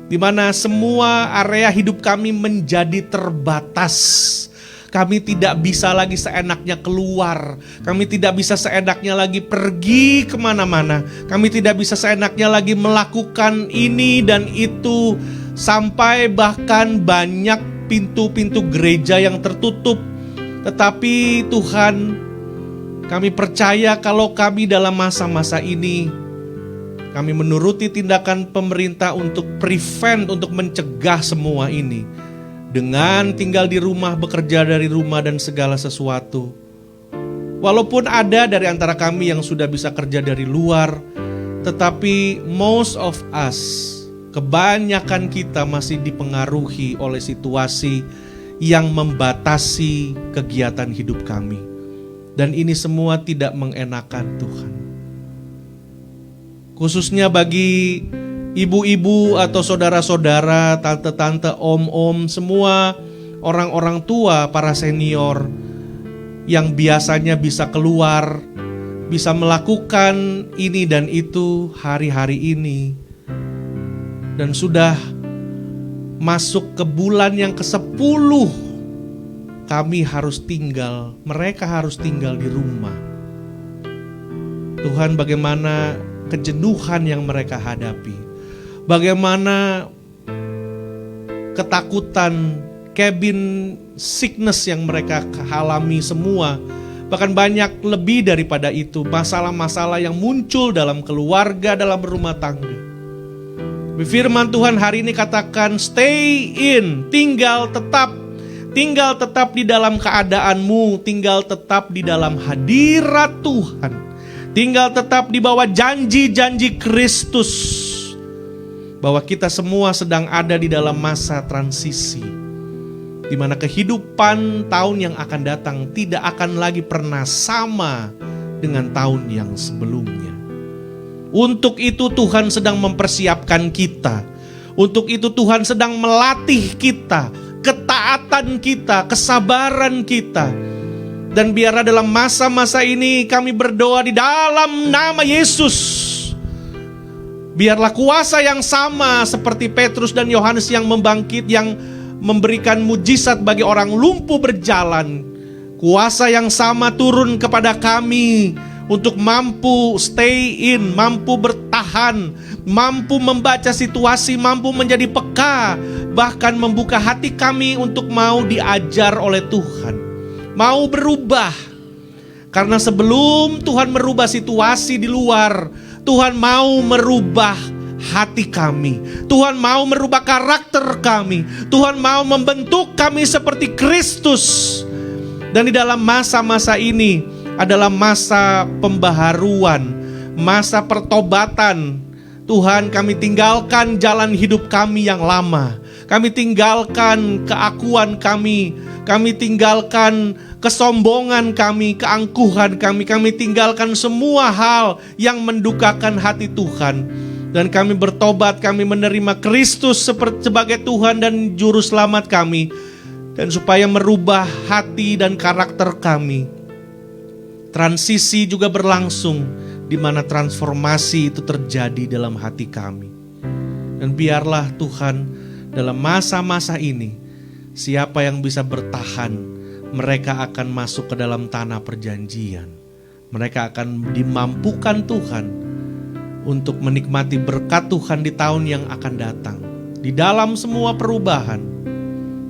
di mana semua area hidup kami menjadi terbatas. Kami tidak bisa lagi seenaknya keluar. Kami tidak bisa seenaknya lagi pergi kemana-mana. Kami tidak bisa seenaknya lagi melakukan ini dan itu. Sampai bahkan banyak pintu-pintu gereja yang tertutup. Tetapi Tuhan, kami percaya kalau kami dalam masa-masa ini, kami menuruti tindakan pemerintah untuk prevent, untuk mencegah semua ini. Dengan tinggal di rumah, bekerja dari rumah dan segala sesuatu. Walaupun ada dari antara kami yang sudah bisa kerja dari luar, tetapi most of us, kebanyakan kita masih dipengaruhi oleh situasi yang membatasi kegiatan hidup kami. Dan ini semua tidak mengenakan Tuhan. Khususnya bagi ibu-ibu atau saudara-saudara, tante-tante, om-om, semua orang-orang tua, para senior yang biasanya bisa keluar, bisa melakukan ini dan itu hari-hari ini. Dan sudah masuk ke bulan yang ke-10, kami harus tinggal, mereka harus tinggal di rumah. Tuhan, bagaimana kejenuhan yang mereka hadapi. Bagaimana ketakutan, cabin sickness yang mereka alami semua. Bahkan banyak lebih daripada itu, masalah-masalah yang muncul dalam keluarga, dalam rumah tangga. Firman Tuhan hari ini katakan, stay in, tinggal tetap di dalam keadaanmu, tinggal tetap di dalam hadirat Tuhan, tinggal tetap di bawah janji-janji Kristus, bahwa kita semua sedang ada di dalam masa transisi, di mana kehidupan tahun yang akan datang tidak akan lagi pernah sama dengan tahun yang sebelumnya. Untuk itu Tuhan sedang mempersiapkan kita. Untuk itu Tuhan sedang melatih kita, ketaatan kita, kesabaran kita. Dan biarlah dalam masa-masa ini kami berdoa di dalam nama Yesus. Biarlah kuasa yang sama seperti Petrus dan Yohanes yang memberikan mujizat bagi orang lumpuh berjalan. Kuasa yang sama turun kepada kami untuk mampu stay in, mampu bertahan, mampu membaca situasi, mampu menjadi peka, bahkan membuka hati kami untuk mau diajar oleh Tuhan, mau berubah. Karena sebelum Tuhan merubah situasi di luar, Tuhan mau merubah hati kami. Tuhan mau merubah karakter kami. Tuhan mau membentuk kami seperti Kristus. Dan di dalam masa-masa ini adalah masa pembaharuan, masa pertobatan. Tuhan, kami tinggalkan jalan hidup kami yang lama. Kami tinggalkan keakuan kami. Kami tinggalkan kesombongan kami, keangkuhan kami. Kami tinggalkan semua hal yang mendukakan hati Tuhan. Dan kami bertobat, kami menerima Kristus sebagai Tuhan dan Juru Selamat kami. Dan supaya merubah hati dan karakter kami. Transisi juga berlangsung, di mana transformasi itu terjadi dalam hati kami. Dan biarlah Tuhan, dalam masa-masa ini, siapa yang bisa bertahan, mereka akan masuk ke dalam tanah perjanjian. Mereka akan dimampukan Tuhan untuk menikmati berkat Tuhan di tahun yang akan datang. Di dalam semua perubahan,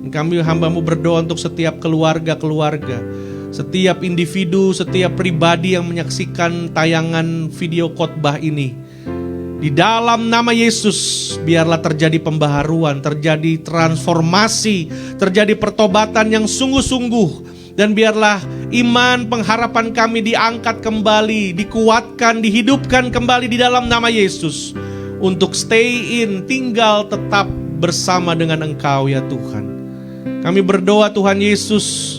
kami hamba-Mu berdoa untuk setiap keluarga-keluarga, setiap individu, setiap pribadi yang menyaksikan tayangan video khotbah ini. Di dalam nama Yesus, biarlah terjadi pembaharuan, terjadi transformasi, terjadi pertobatan yang sungguh-sungguh. Dan biarlah iman pengharapan kami diangkat kembali, dikuatkan, dihidupkan kembali di dalam nama Yesus. Untuk stay in, tinggal tetap bersama dengan Engkau ya Tuhan. Kami berdoa Tuhan Yesus,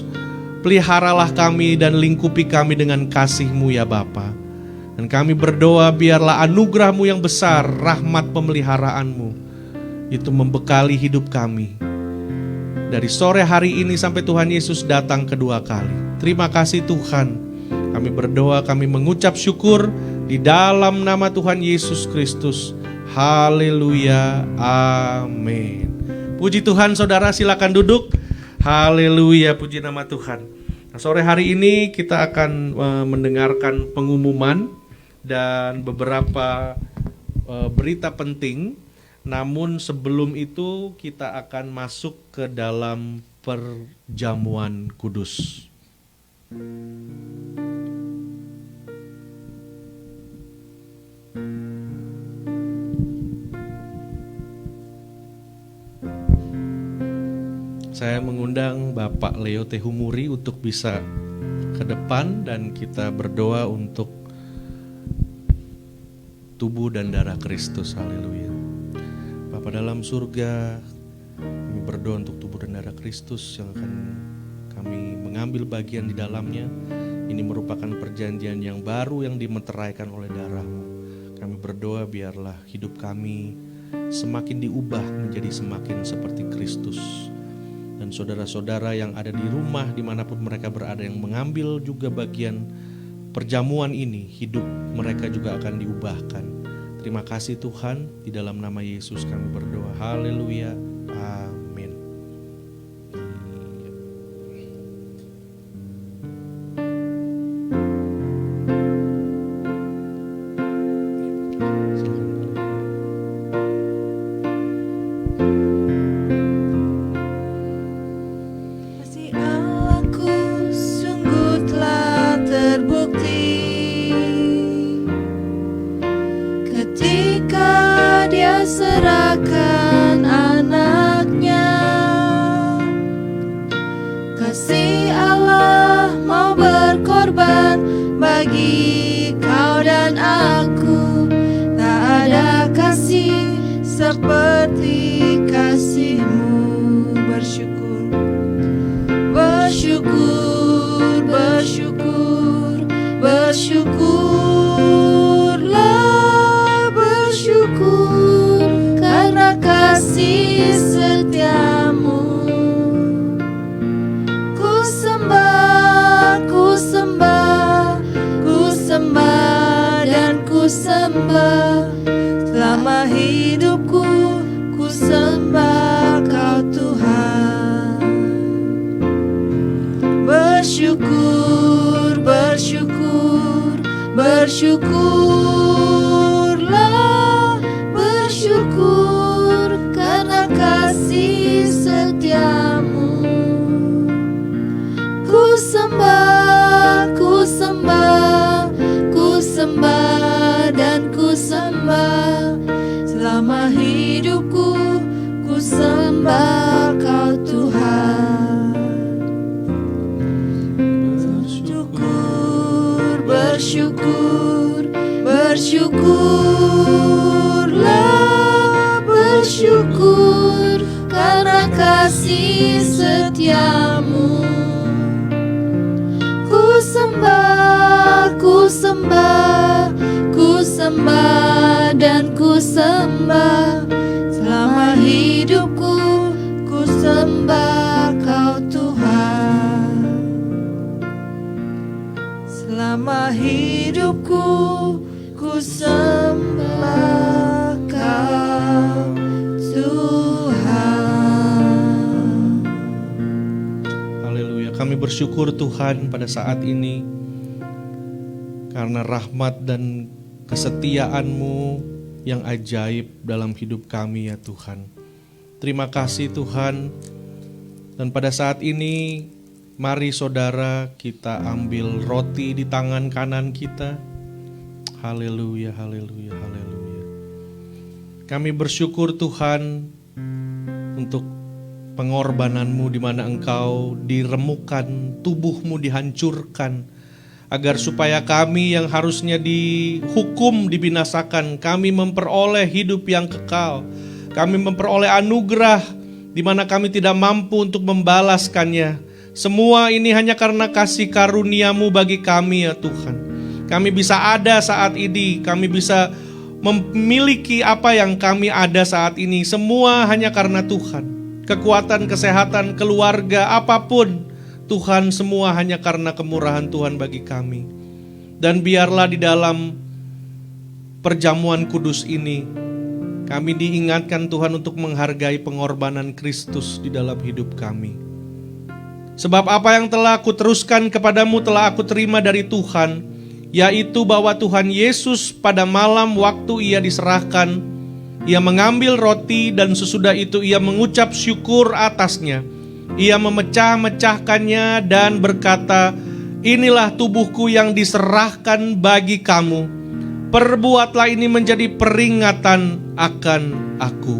peliharalah kami dan lingkupi kami dengan kasih-Mu ya Bapa. Dan kami berdoa biarlah anugerah-Mu yang besar, rahmat pemeliharaan-Mu, itu membekali hidup kami. Dari sore hari ini sampai Tuhan Yesus datang kedua kali. Terima kasih Tuhan. Kami berdoa, kami mengucap syukur di dalam nama Tuhan Yesus Kristus. Haleluya, amin. Puji Tuhan, saudara silakan duduk. Haleluya, puji nama Tuhan. Nah, sore hari ini kita akan mendengarkan pengumuman dan beberapa berita penting. Namun sebelum itu kita akan masuk ke dalam perjamuan kudus. Saya mengundang Bapak Leo Tehumuri untuk bisa ke depan dan kita berdoa untuk tubuh dan darah Kristus. Haleluya. Bapa dalam surga, kami berdoa untuk tubuh dan darah Kristus yang akan kami mengambil bagian di dalamnya. Ini merupakan perjanjian yang baru yang dimeteraikan oleh darah-Mu. Kami berdoa biarlah hidup kami semakin diubah menjadi semakin seperti Kristus. Dan saudara-saudara yang ada di rumah dimanapun mereka berada yang mengambil juga bagian perjamuan ini, hidup mereka juga akan diubahkan. Terima kasih Tuhan, di dalam nama Yesus kami berdoa. Haleluya, amin. bagi kau dan aku, tak ada kasih seperti kasih-Mu. Bersyukur, bersyukur, bersyukur, bersyukurlah, bersyukur karena kasih setia-Mu. Ku sembah, ku sembah, ku sembah dan ku sembah selama hidupku. Ku sembah Kau Tuhan. Bersyukur, bersyukur, bersyukurlah, bersyukur karena kasih setia-Mu. Ku sembah, ku sembah, ku sembah dan ku sembah selama hidupku. Ku sembah Kau Tuhan. Bersyukur, bersyukurlah, bersyukur karena kasih setia-Mu. Ku sembah, ku sembah, ku sembah dan ku sembah selama hidupku. Ku sembah Kau Tuhan. Selama hidupku, ku sembah Kau Tuhan. Haleluya. Kami bersyukur Tuhan pada saat ini karena rahmat dan kesetiaan-Mu yang ajaib dalam hidup kami ya Tuhan. Terima kasih Tuhan. Dan pada saat ini mari saudara kita ambil roti di tangan kanan kita. Haleluya, haleluya, haleluya. Kami bersyukur Tuhan untuk pengorbanan-Mu di mana Engkau diremukkan, tubuh-Mu dihancurkan, agar supaya kami yang harusnya dihukum, dibinasakan, kami memperoleh hidup yang kekal. Kami memperoleh anugerah di mana kami tidak mampu untuk membalaskannya. Semua ini hanya karena kasih karunia-Mu bagi kami ya Tuhan. Kami bisa ada saat ini, kami bisa memiliki apa yang kami ada saat ini. Semua hanya karena Tuhan. Kekuatan, kesehatan, keluarga, apapun Tuhan, semua hanya karena kemurahan Tuhan bagi kami. Dan biarlah di dalam perjamuan kudus ini kami diingatkan Tuhan untuk menghargai pengorbanan Kristus di dalam hidup kami. Sebab apa yang telah aku teruskan kepadamu telah aku terima dari Tuhan, yaitu bahwa Tuhan Yesus pada malam waktu Ia diserahkan, Ia mengambil roti dan sesudah itu Ia mengucap syukur atasnya. Ia memecah-mecahkannya dan berkata, "Inilah tubuhku yang diserahkan bagi kamu. Perbuatlah ini menjadi peringatan akan aku."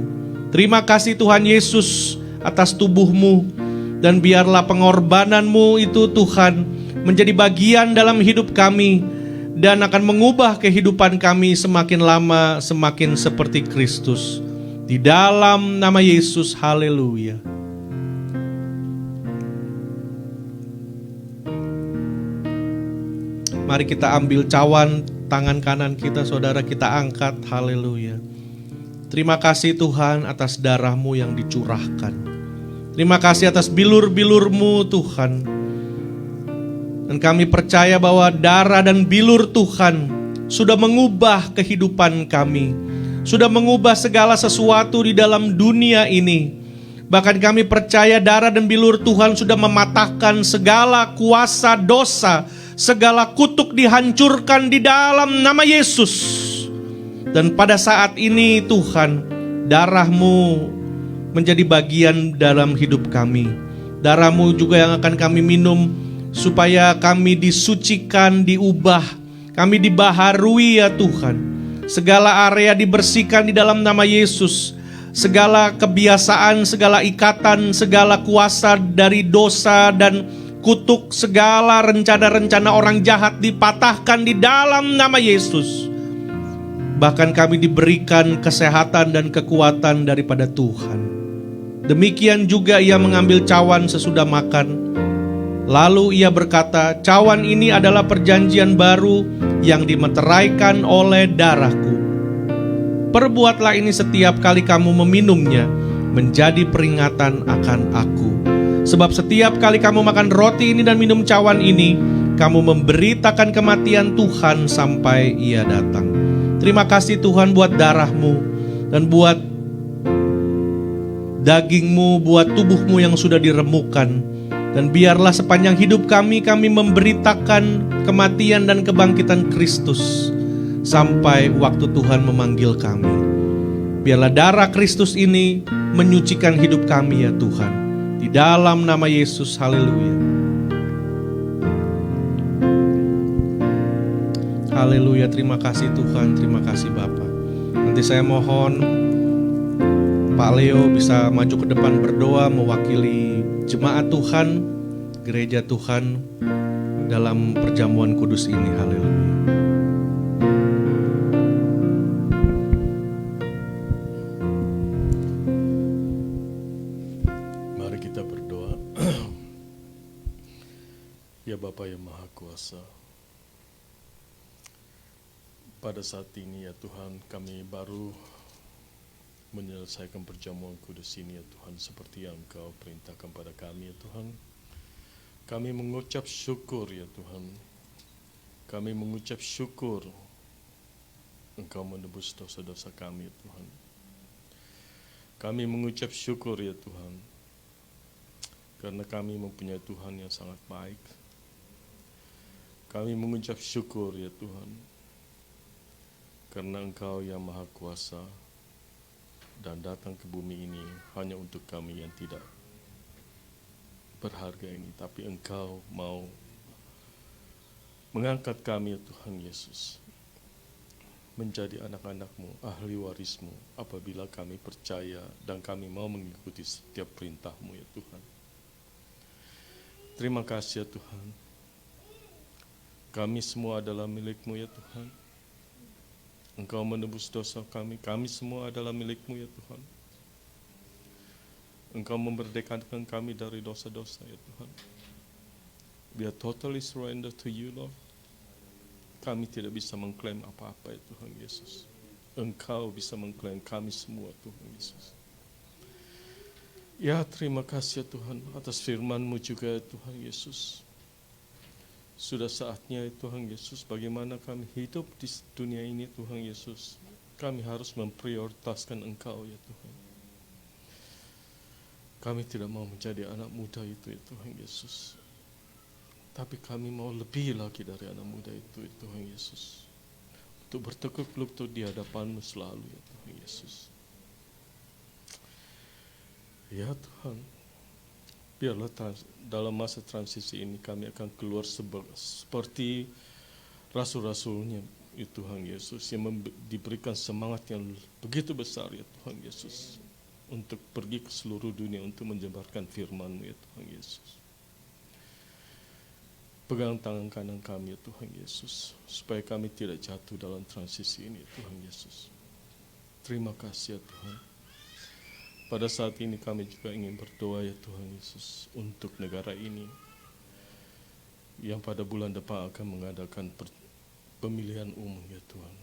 Terima kasih Tuhan Yesus atas tubuh-Mu. Dan biarlah pengorbanan-Mu itu Tuhan menjadi bagian dalam hidup kami. Dan akan mengubah kehidupan kami semakin lama semakin seperti Kristus. Di dalam nama Yesus, haleluya. Mari kita ambil cawan tangan kanan kita, saudara, kita angkat, haleluya. Terima kasih Tuhan atas darah-Mu yang dicurahkan. Terima kasih atas bilur-bilur-Mu Tuhan. Dan kami percaya bahwa darah dan bilur Tuhan sudah mengubah kehidupan kami. Sudah mengubah segala sesuatu di dalam dunia ini. Bahkan kami percaya darah dan bilur Tuhan sudah mematahkan segala kuasa dosa. Segala kutuk dihancurkan di dalam nama Yesus. Dan pada saat ini Tuhan, darah-Mu menjadi bagian dalam hidup kami. Darah-Mu juga yang akan kami minum supaya kami disucikan, diubah, kami dibaharui ya Tuhan. Segala area dibersihkan di dalam nama Yesus. Segala kebiasaan, segala ikatan, segala kuasa dari dosa dan Kutuk segala rencana-rencana orang jahat dipatahkan di dalam nama Yesus. Bahkan kami diberikan kesehatan dan kekuatan daripada Tuhan. Demikian juga ia mengambil cawan sesudah makan. Lalu ia berkata, cawan ini adalah perjanjian baru yang dimeteraikan oleh darahku. Perbuatlah ini setiap kali kamu meminumnya, menjadi peringatan akan aku. Sebab setiap kali kamu makan roti ini dan minum cawan ini, kamu memberitakan kematian Tuhan sampai ia datang. Terima kasih Tuhan buat darahmu dan buat dagingmu, buat tubuhmu yang sudah diremukkan. Dan biarlah sepanjang hidup kami memberitakan kematian dan kebangkitan Kristus sampai waktu Tuhan memanggil kami. Biarlah darah Kristus ini menyucikan hidup kami ya Tuhan. Di dalam nama Yesus, haleluya. Haleluya, terima kasih Tuhan, terima kasih Bapa. Nanti saya mohon Pak Leo bisa maju ke depan berdoa mewakili jemaat Tuhan, gereja Tuhan dalam perjamuan kudus ini, haleluya. Mari kita berdoa. Ya Bapa yang Maha Kuasa, pada saat ini ya Tuhan, kami baru menyelesaikan perjamuan kudus ini ya Tuhan, seperti yang Engkau perintahkan pada kami ya Tuhan. Kami mengucap syukur ya Tuhan. Kami mengucap syukur Engkau menebus dosa-dosa kami ya Tuhan. Kami mengucap syukur ya Tuhan, karena kami mempunyai Tuhan yang sangat baik. Kami mengucap syukur ya Tuhan, karena Engkau yang Maha Kuasa dan datang ke bumi ini hanya untuk kami yang tidak berharga ini. Tapi Engkau mau mengangkat kami ya Tuhan Yesus menjadi anak-anak-Mu, ahli waris-Mu, apabila kami percaya dan kami mau mengikuti setiap perintah-Mu ya Tuhan. Terima kasih ya Tuhan. Kami semua adalah milik-Mu ya Tuhan. Engkau menebus dosa kami, kami semua adalah milik-Mu ya Tuhan. Engkau memerdekakan kami dari dosa-dosa ya Tuhan. We are totally surrender to you Lord. Kami tidak bisa mengklaim apa-apa ya Tuhan Yesus. Engkau bisa mengklaim kami semua Tuhan Yesus. Ya terima kasih ya Tuhan atas firman-Mu juga ya Tuhan Yesus. Sudah saatnya Tuhan Yesus, bagaimana kami hidup di dunia ini Tuhan Yesus, kami harus memprioritaskan Engkau ya Tuhan. Kami tidak mau menjadi anak muda itu ya Tuhan Yesus, tapi kami mau lebih lagi dari anak muda itu ya Tuhan Yesus, untuk bertekuk lutut di hadapan-Mu selalu ya Tuhan Yesus. Ya Tuhan, biarlah dalam masa transisi ini kami akan keluar seperti rasul-rasulnya ya Tuhan Yesus, yang diberikan semangat yang begitu besar ya Tuhan Yesus, untuk pergi ke seluruh dunia untuk menyebarkan firman-Mu ya Tuhan Yesus. Pegang tangan kanan kami ya Tuhan Yesus, supaya kami tidak jatuh dalam transisi ini ya Tuhan Yesus. Terima kasih ya Tuhan. Pada saat ini kami juga ingin berdoa ya Tuhan Yesus untuk negara ini yang pada bulan depan akan mengadakan pemilihan umum ya Tuhan.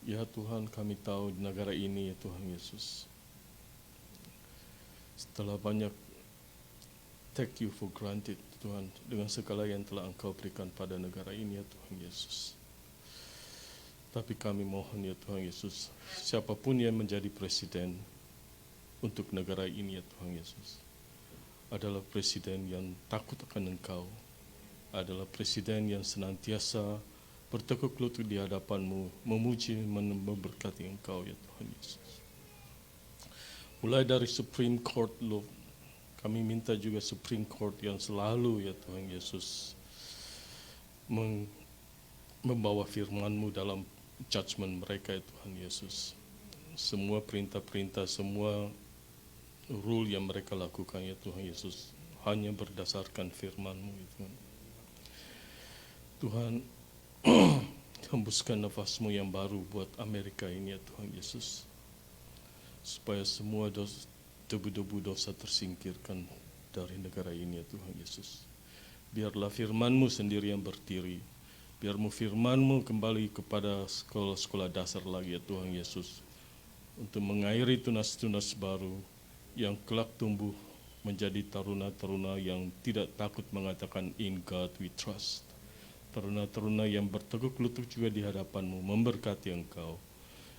Ya Tuhan, kami tahu di negara ini ya Tuhan Yesus, setelah banyak take you for granted Tuhan, dengan segala yang telah Engkau berikan pada negara ini ya Tuhan Yesus. Tapi kami mohon ya Tuhan Yesus, siapapun yang menjadi presiden untuk negara ini ya Tuhan Yesus, adalah presiden yang takut akan Engkau, adalah presiden yang senantiasa bertekuk lutut di hadapan-Mu, memuji, memberkati Engkau ya Tuhan Yesus. Mulai dari Supreme Court, Lord, kami minta juga Supreme Court yang selalu ya Tuhan Yesus membawa firman-Mu dalam judgment mereka ya Tuhan Yesus. Semua perintah-perintah, semua rule yang mereka lakukan ya Tuhan Yesus hanya berdasarkan firman-Mu ya Tuhan. Tuhan, hembuskan nafas-Mu yang baru buat Amerika ini ya Tuhan Yesus. Supaya semua debu-debu dosa tersingkirkan dari negara ini ya Tuhan Yesus. Biarlah firman-Mu sendiri yang berdiri. Biar-Mu firman-Mu kembali kepada sekolah-sekolah dasar lagi ya Tuhan Yesus. Untuk mengairi tunas-tunas baru yang kelak tumbuh menjadi taruna-taruna yang tidak takut mengatakan in God we trust. Taruna-taruna yang berteguk lutut juga di hadapan-Mu, memberkati Engkau.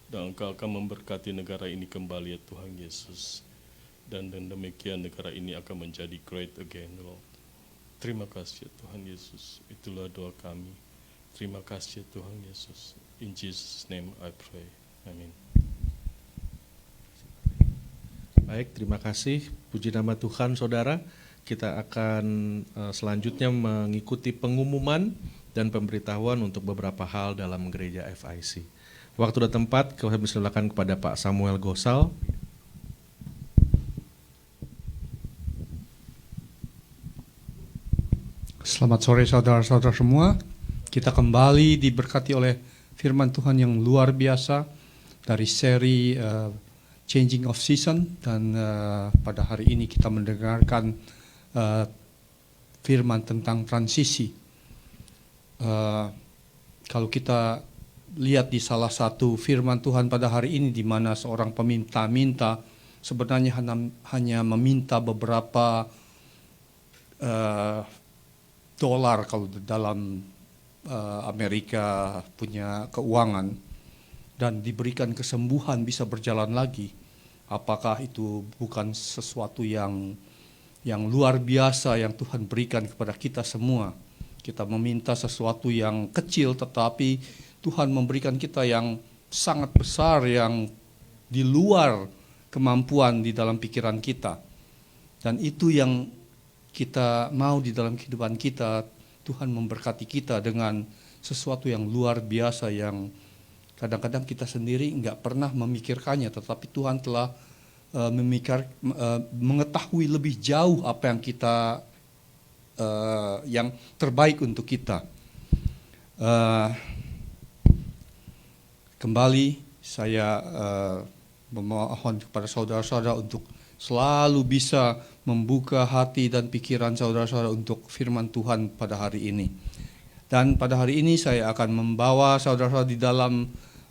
Dan Engkau akan memberkati negara ini kembali ya Tuhan Yesus. Dan demikian negara ini akan menjadi great again, Lord. Terima kasih ya Tuhan Yesus. Itulah doa kami. Terima kasih ya Tuhan Yesus. In Jesus' name I pray. Amin. Baik, terima kasih. Puji nama Tuhan, saudara. Kita akan selanjutnya mengikuti pengumuman dan pemberitahuan untuk beberapa hal dalam gereja FIC. Waktu dan tempat kami persilakan kepada Pak Samuel Gosal. Selamat sore saudara-saudara semua. Kita kembali diberkati oleh firman Tuhan yang luar biasa dari seri Changing of Season, dan pada hari ini kita mendengarkan firman tentang transisi. Kalau kita lihat di salah satu firman Tuhan pada hari ini, di mana seorang peminta-minta sebenarnya hanya meminta beberapa dolar kalau dalam Amerika punya keuangan, dan diberikan kesembuhan bisa berjalan lagi. Apakah itu bukan sesuatu yang luar biasa yang Tuhan berikan kepada kita semua? Kita meminta sesuatu yang kecil, tetapi Tuhan memberikan kita yang sangat besar, yang di luar kemampuan di dalam pikiran kita. Dan itu yang kita mau di dalam kehidupan kita. Tuhan memberkati kita dengan sesuatu yang luar biasa yang kadang-kadang kita sendiri nggak pernah memikirkannya, tetapi Tuhan telah mengetahui lebih jauh apa yang kita yang terbaik untuk kita. Kembali saya memohon kepada saudara-saudara untuk selalu bisa membuka hati dan pikiran saudara-saudara untuk firman Tuhan pada hari ini. Dan pada hari ini saya akan membawa saudara-saudara di dalam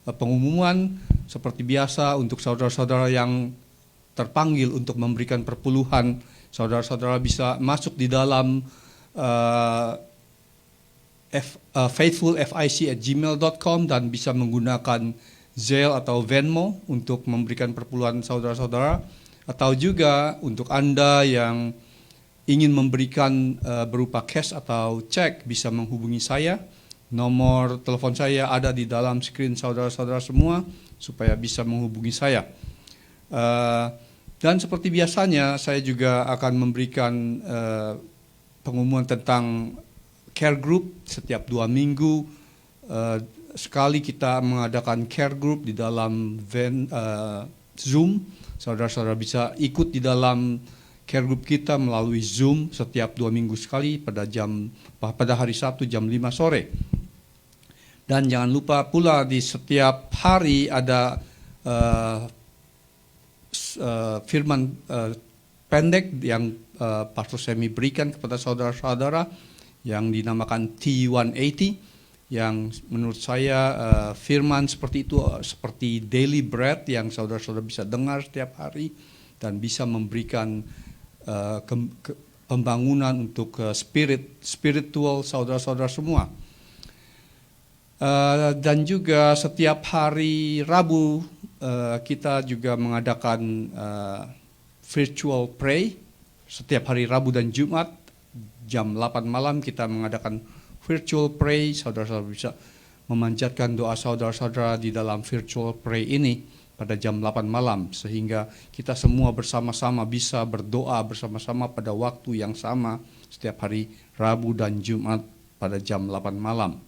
pengumuman seperti biasa. Untuk saudara-saudara yang terpanggil untuk memberikan perpuluhan, saudara-saudara bisa masuk di dalam faithfulfic@gmail.com dan bisa menggunakan Zelle atau Venmo untuk memberikan perpuluhan saudara-saudara. Atau juga untuk Anda yang ingin memberikan berupa cash atau cek, bisa menghubungi saya. Nomor telepon saya ada di dalam screen saudara-saudara semua, supaya bisa menghubungi saya. Dan seperti biasanya saya juga akan memberikan pengumuman tentang care group. Setiap 2 minggu sekali kita mengadakan care group di dalam Zoom. Saudara-saudara bisa ikut di dalam care group kita melalui Zoom setiap 2 minggu sekali pada hari Sabtu jam 5 sore. Dan jangan lupa pula di setiap hari ada firman pendek yang Pastor Semi berikan kepada saudara-saudara yang dinamakan T180, yang menurut saya firman seperti itu seperti daily bread yang saudara-saudara bisa dengar setiap hari dan bisa memberikan pembangunan untuk spiritual saudara-saudara semua. Dan juga setiap hari Rabu kita juga mengadakan virtual pray. Setiap hari Rabu dan Jumat jam 8 malam kita mengadakan virtual pray. Saudara-saudara bisa memanjatkan doa saudara-saudara di dalam virtual pray ini pada jam 8 malam, sehingga kita semua bersama-sama bisa berdoa bersama-sama pada waktu yang sama setiap hari Rabu dan Jumat pada jam 8 malam.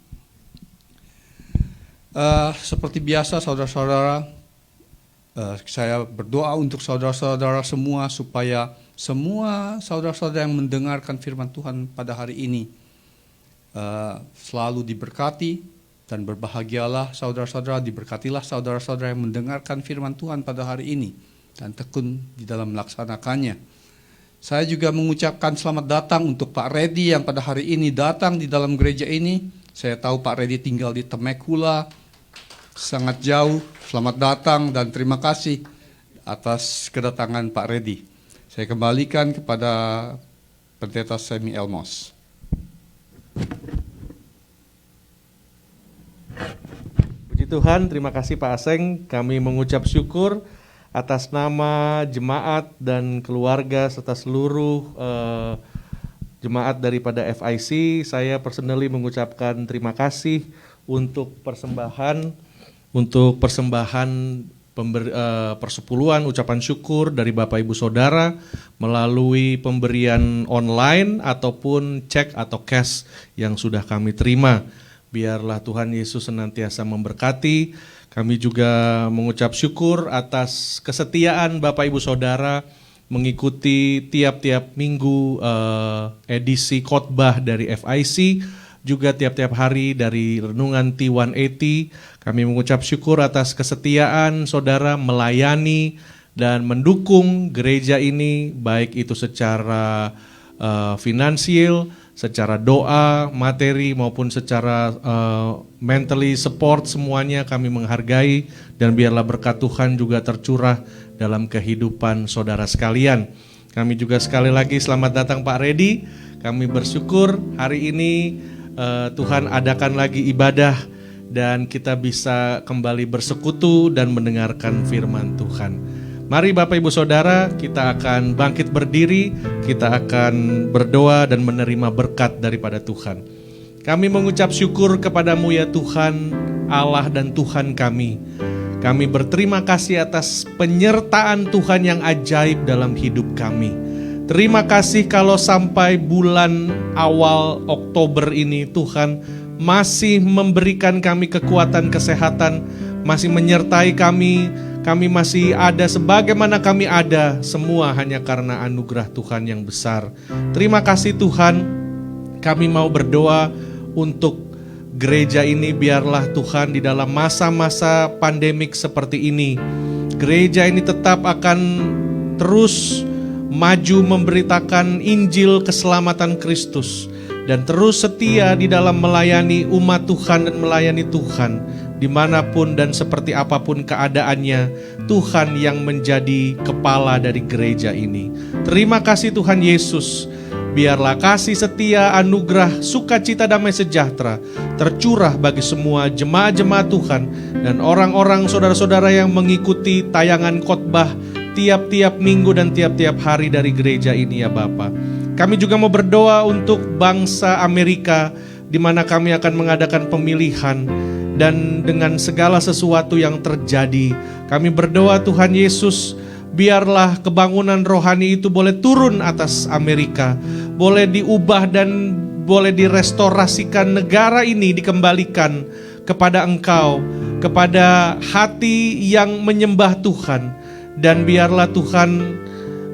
Seperti biasa saudara-saudara, saya berdoa untuk saudara-saudara semua supaya semua saudara-saudara yang mendengarkan firman Tuhan pada hari ini selalu diberkati, dan berbahagialah saudara-saudara, diberkatilah saudara-saudara yang mendengarkan firman Tuhan pada hari ini dan tekun di dalam melaksanakannya. Saya juga mengucapkan selamat datang untuk Pak Redi yang pada hari ini datang di dalam gereja ini. Saya tahu Pak Redi tinggal di Temekula, sangat jauh. Selamat datang dan terima kasih atas kedatangan Pak Redi. Saya kembalikan kepada Pendeta Semi Elmos. Puji Tuhan, terima kasih Pak Aseng. Kami mengucap syukur atas nama jemaat dan keluarga serta seluruh jemaat daripada FIC. Saya personally mengucapkan terima kasih untuk persembahan persepuluhan ucapan syukur dari Bapak Ibu Saudara melalui pemberian online ataupun cek atau cash yang sudah kami terima. Biarlah Tuhan Yesus senantiasa memberkati. Kami juga mengucap syukur atas kesetiaan Bapak Ibu Saudara mengikuti tiap-tiap minggu edisi khotbah dari FIC, juga tiap-tiap hari dari renungan T180. Kami mengucap syukur atas kesetiaan saudara melayani dan mendukung gereja ini, baik itu secara finansial, secara doa, materi, maupun secara mentally support. Semuanya kami menghargai, dan biarlah berkat Tuhan juga tercurah dalam kehidupan saudara sekalian. Kami juga sekali lagi selamat datang Pak Redi. Kami bersyukur hari ini Tuhan adakan lagi ibadah dan kita bisa kembali bersekutu dan mendengarkan firman Tuhan. Mari Bapak Ibu Saudara, kita akan bangkit berdiri, kita akan berdoa dan menerima berkat daripada Tuhan. Kami mengucap syukur kepadamu ya Tuhan, Allah dan Tuhan kami. Kami berterima kasih atas penyertaan Tuhan yang ajaib dalam hidup kami. Terima kasih kalau sampai bulan awal Oktober ini Tuhan masih memberikan kami kekuatan kesehatan, masih menyertai kami. Kami masih ada sebagaimana kami ada, semua hanya karena anugerah Tuhan yang besar. Terima kasih Tuhan, kami mau berdoa untuk gereja ini. Biarlah Tuhan di dalam masa-masa pandemik seperti ini, gereja ini tetap akan terus maju memberitakan Injil keselamatan Kristus, dan terus setia di dalam melayani umat Tuhan dan melayani Tuhan. Dimanapun dan seperti apapun keadaannya, Tuhan yang menjadi kepala dari gereja ini. Terima kasih Tuhan Yesus. Biarlah kasih setia, anugerah, sukacita, damai sejahtera tercurah bagi semua jemaat-jemaat Tuhan dan orang-orang saudara-saudara yang mengikuti tayangan khotbah tiap-tiap minggu dan tiap-tiap hari dari gereja ini ya Bapa. Kami juga mau berdoa untuk bangsa Amerika, di mana kami akan mengadakan pemilihan. Dan dengan segala sesuatu yang terjadi, kami berdoa Tuhan Yesus, biarlah kebangunan rohani itu boleh turun atas Amerika, boleh diubah dan boleh direstorasikan, negara ini dikembalikan kepada Engkau, kepada hati yang menyembah Tuhan. Dan biarlah Tuhan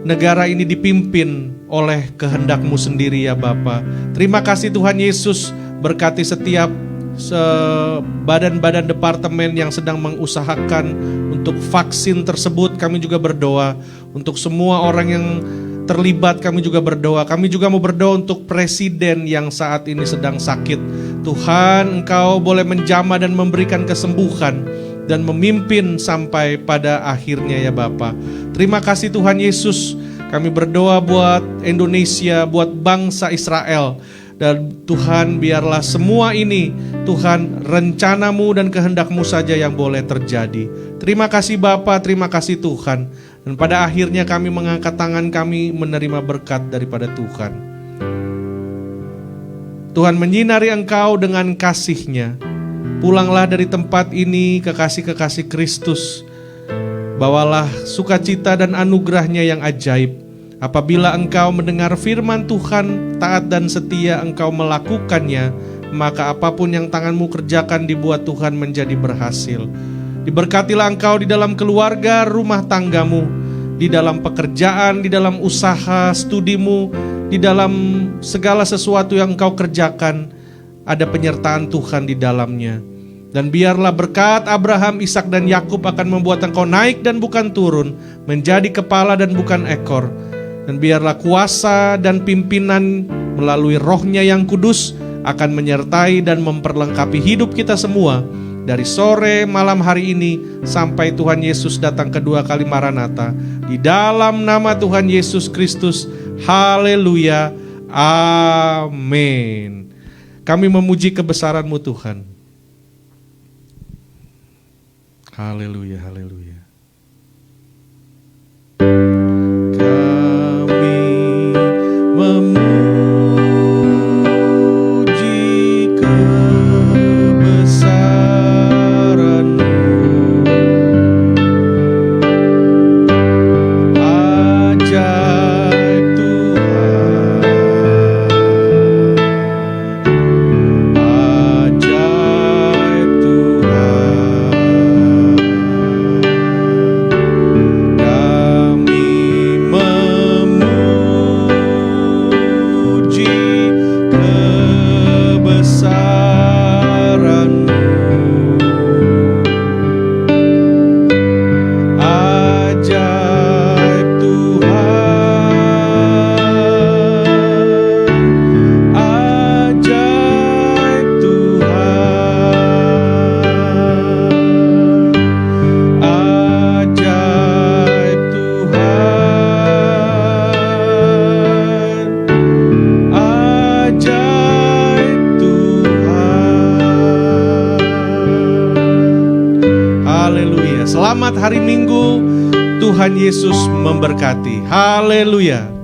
negara ini dipimpin oleh kehendak-Mu sendiri ya Bapa. Terima kasih Tuhan Yesus, berkati setiap badan-badan departemen yang sedang mengusahakan untuk vaksin tersebut. Kami juga berdoa untuk semua orang yang terlibat. Kami juga berdoa. Kami juga mau berdoa untuk presiden yang saat ini sedang sakit. Tuhan, Engkau boleh menjamah dan memberikan kesembuhan dan memimpin sampai pada akhirnya ya Bapa. Terima kasih Tuhan Yesus. Kami berdoa buat Indonesia, buat bangsa Israel. Dan Tuhan, biarlah semua ini Tuhan, rencana-Mu dan kehendak-Mu saja yang boleh terjadi. Terima kasih Bapa, terima kasih Tuhan. Dan pada akhirnya kami mengangkat tangan kami menerima berkat daripada Tuhan. Tuhan menyinari Engkau dengan kasih-Nya. Pulanglah dari tempat ini kekasih-kekasih Kristus. Bawalah sukacita dan anugerah-Nya yang ajaib. Apabila engkau mendengar firman Tuhan, taat dan setia engkau melakukannya, maka apapun yang tanganmu kerjakan dibuat Tuhan menjadi berhasil. Diberkatilah engkau di dalam keluarga rumah tanggamu, di dalam pekerjaan, di dalam usaha, studimu, di dalam segala sesuatu yang engkau kerjakan, ada penyertaan Tuhan di dalamnya. Dan biarlah berkat Abraham, Ishak dan Yakub akan membuat engkau naik dan bukan turun, menjadi kepala dan bukan ekor. Dan biarlah kuasa dan pimpinan melalui Roh-Nya yang kudus akan menyertai dan memperlengkapi hidup kita semua dari sore malam hari ini sampai Tuhan Yesus datang kedua kali Maranatha. Di dalam nama Tuhan Yesus Kristus, haleluya, amin. Kami memuji kebesaran-Mu Tuhan. Haleluya, haleluya. Kami memuji kebesaran-Mu. Ajaib Tuhan, ajaib Tuhan. Kami memuji kebesaran-Mu. Ajaib Tuhan, ajaib Tuhan, ajaib Tuhan, ajaib Tuhan. Haleluya. Selamat hari Minggu. Tuhan Yesus memberkati. Haleluya.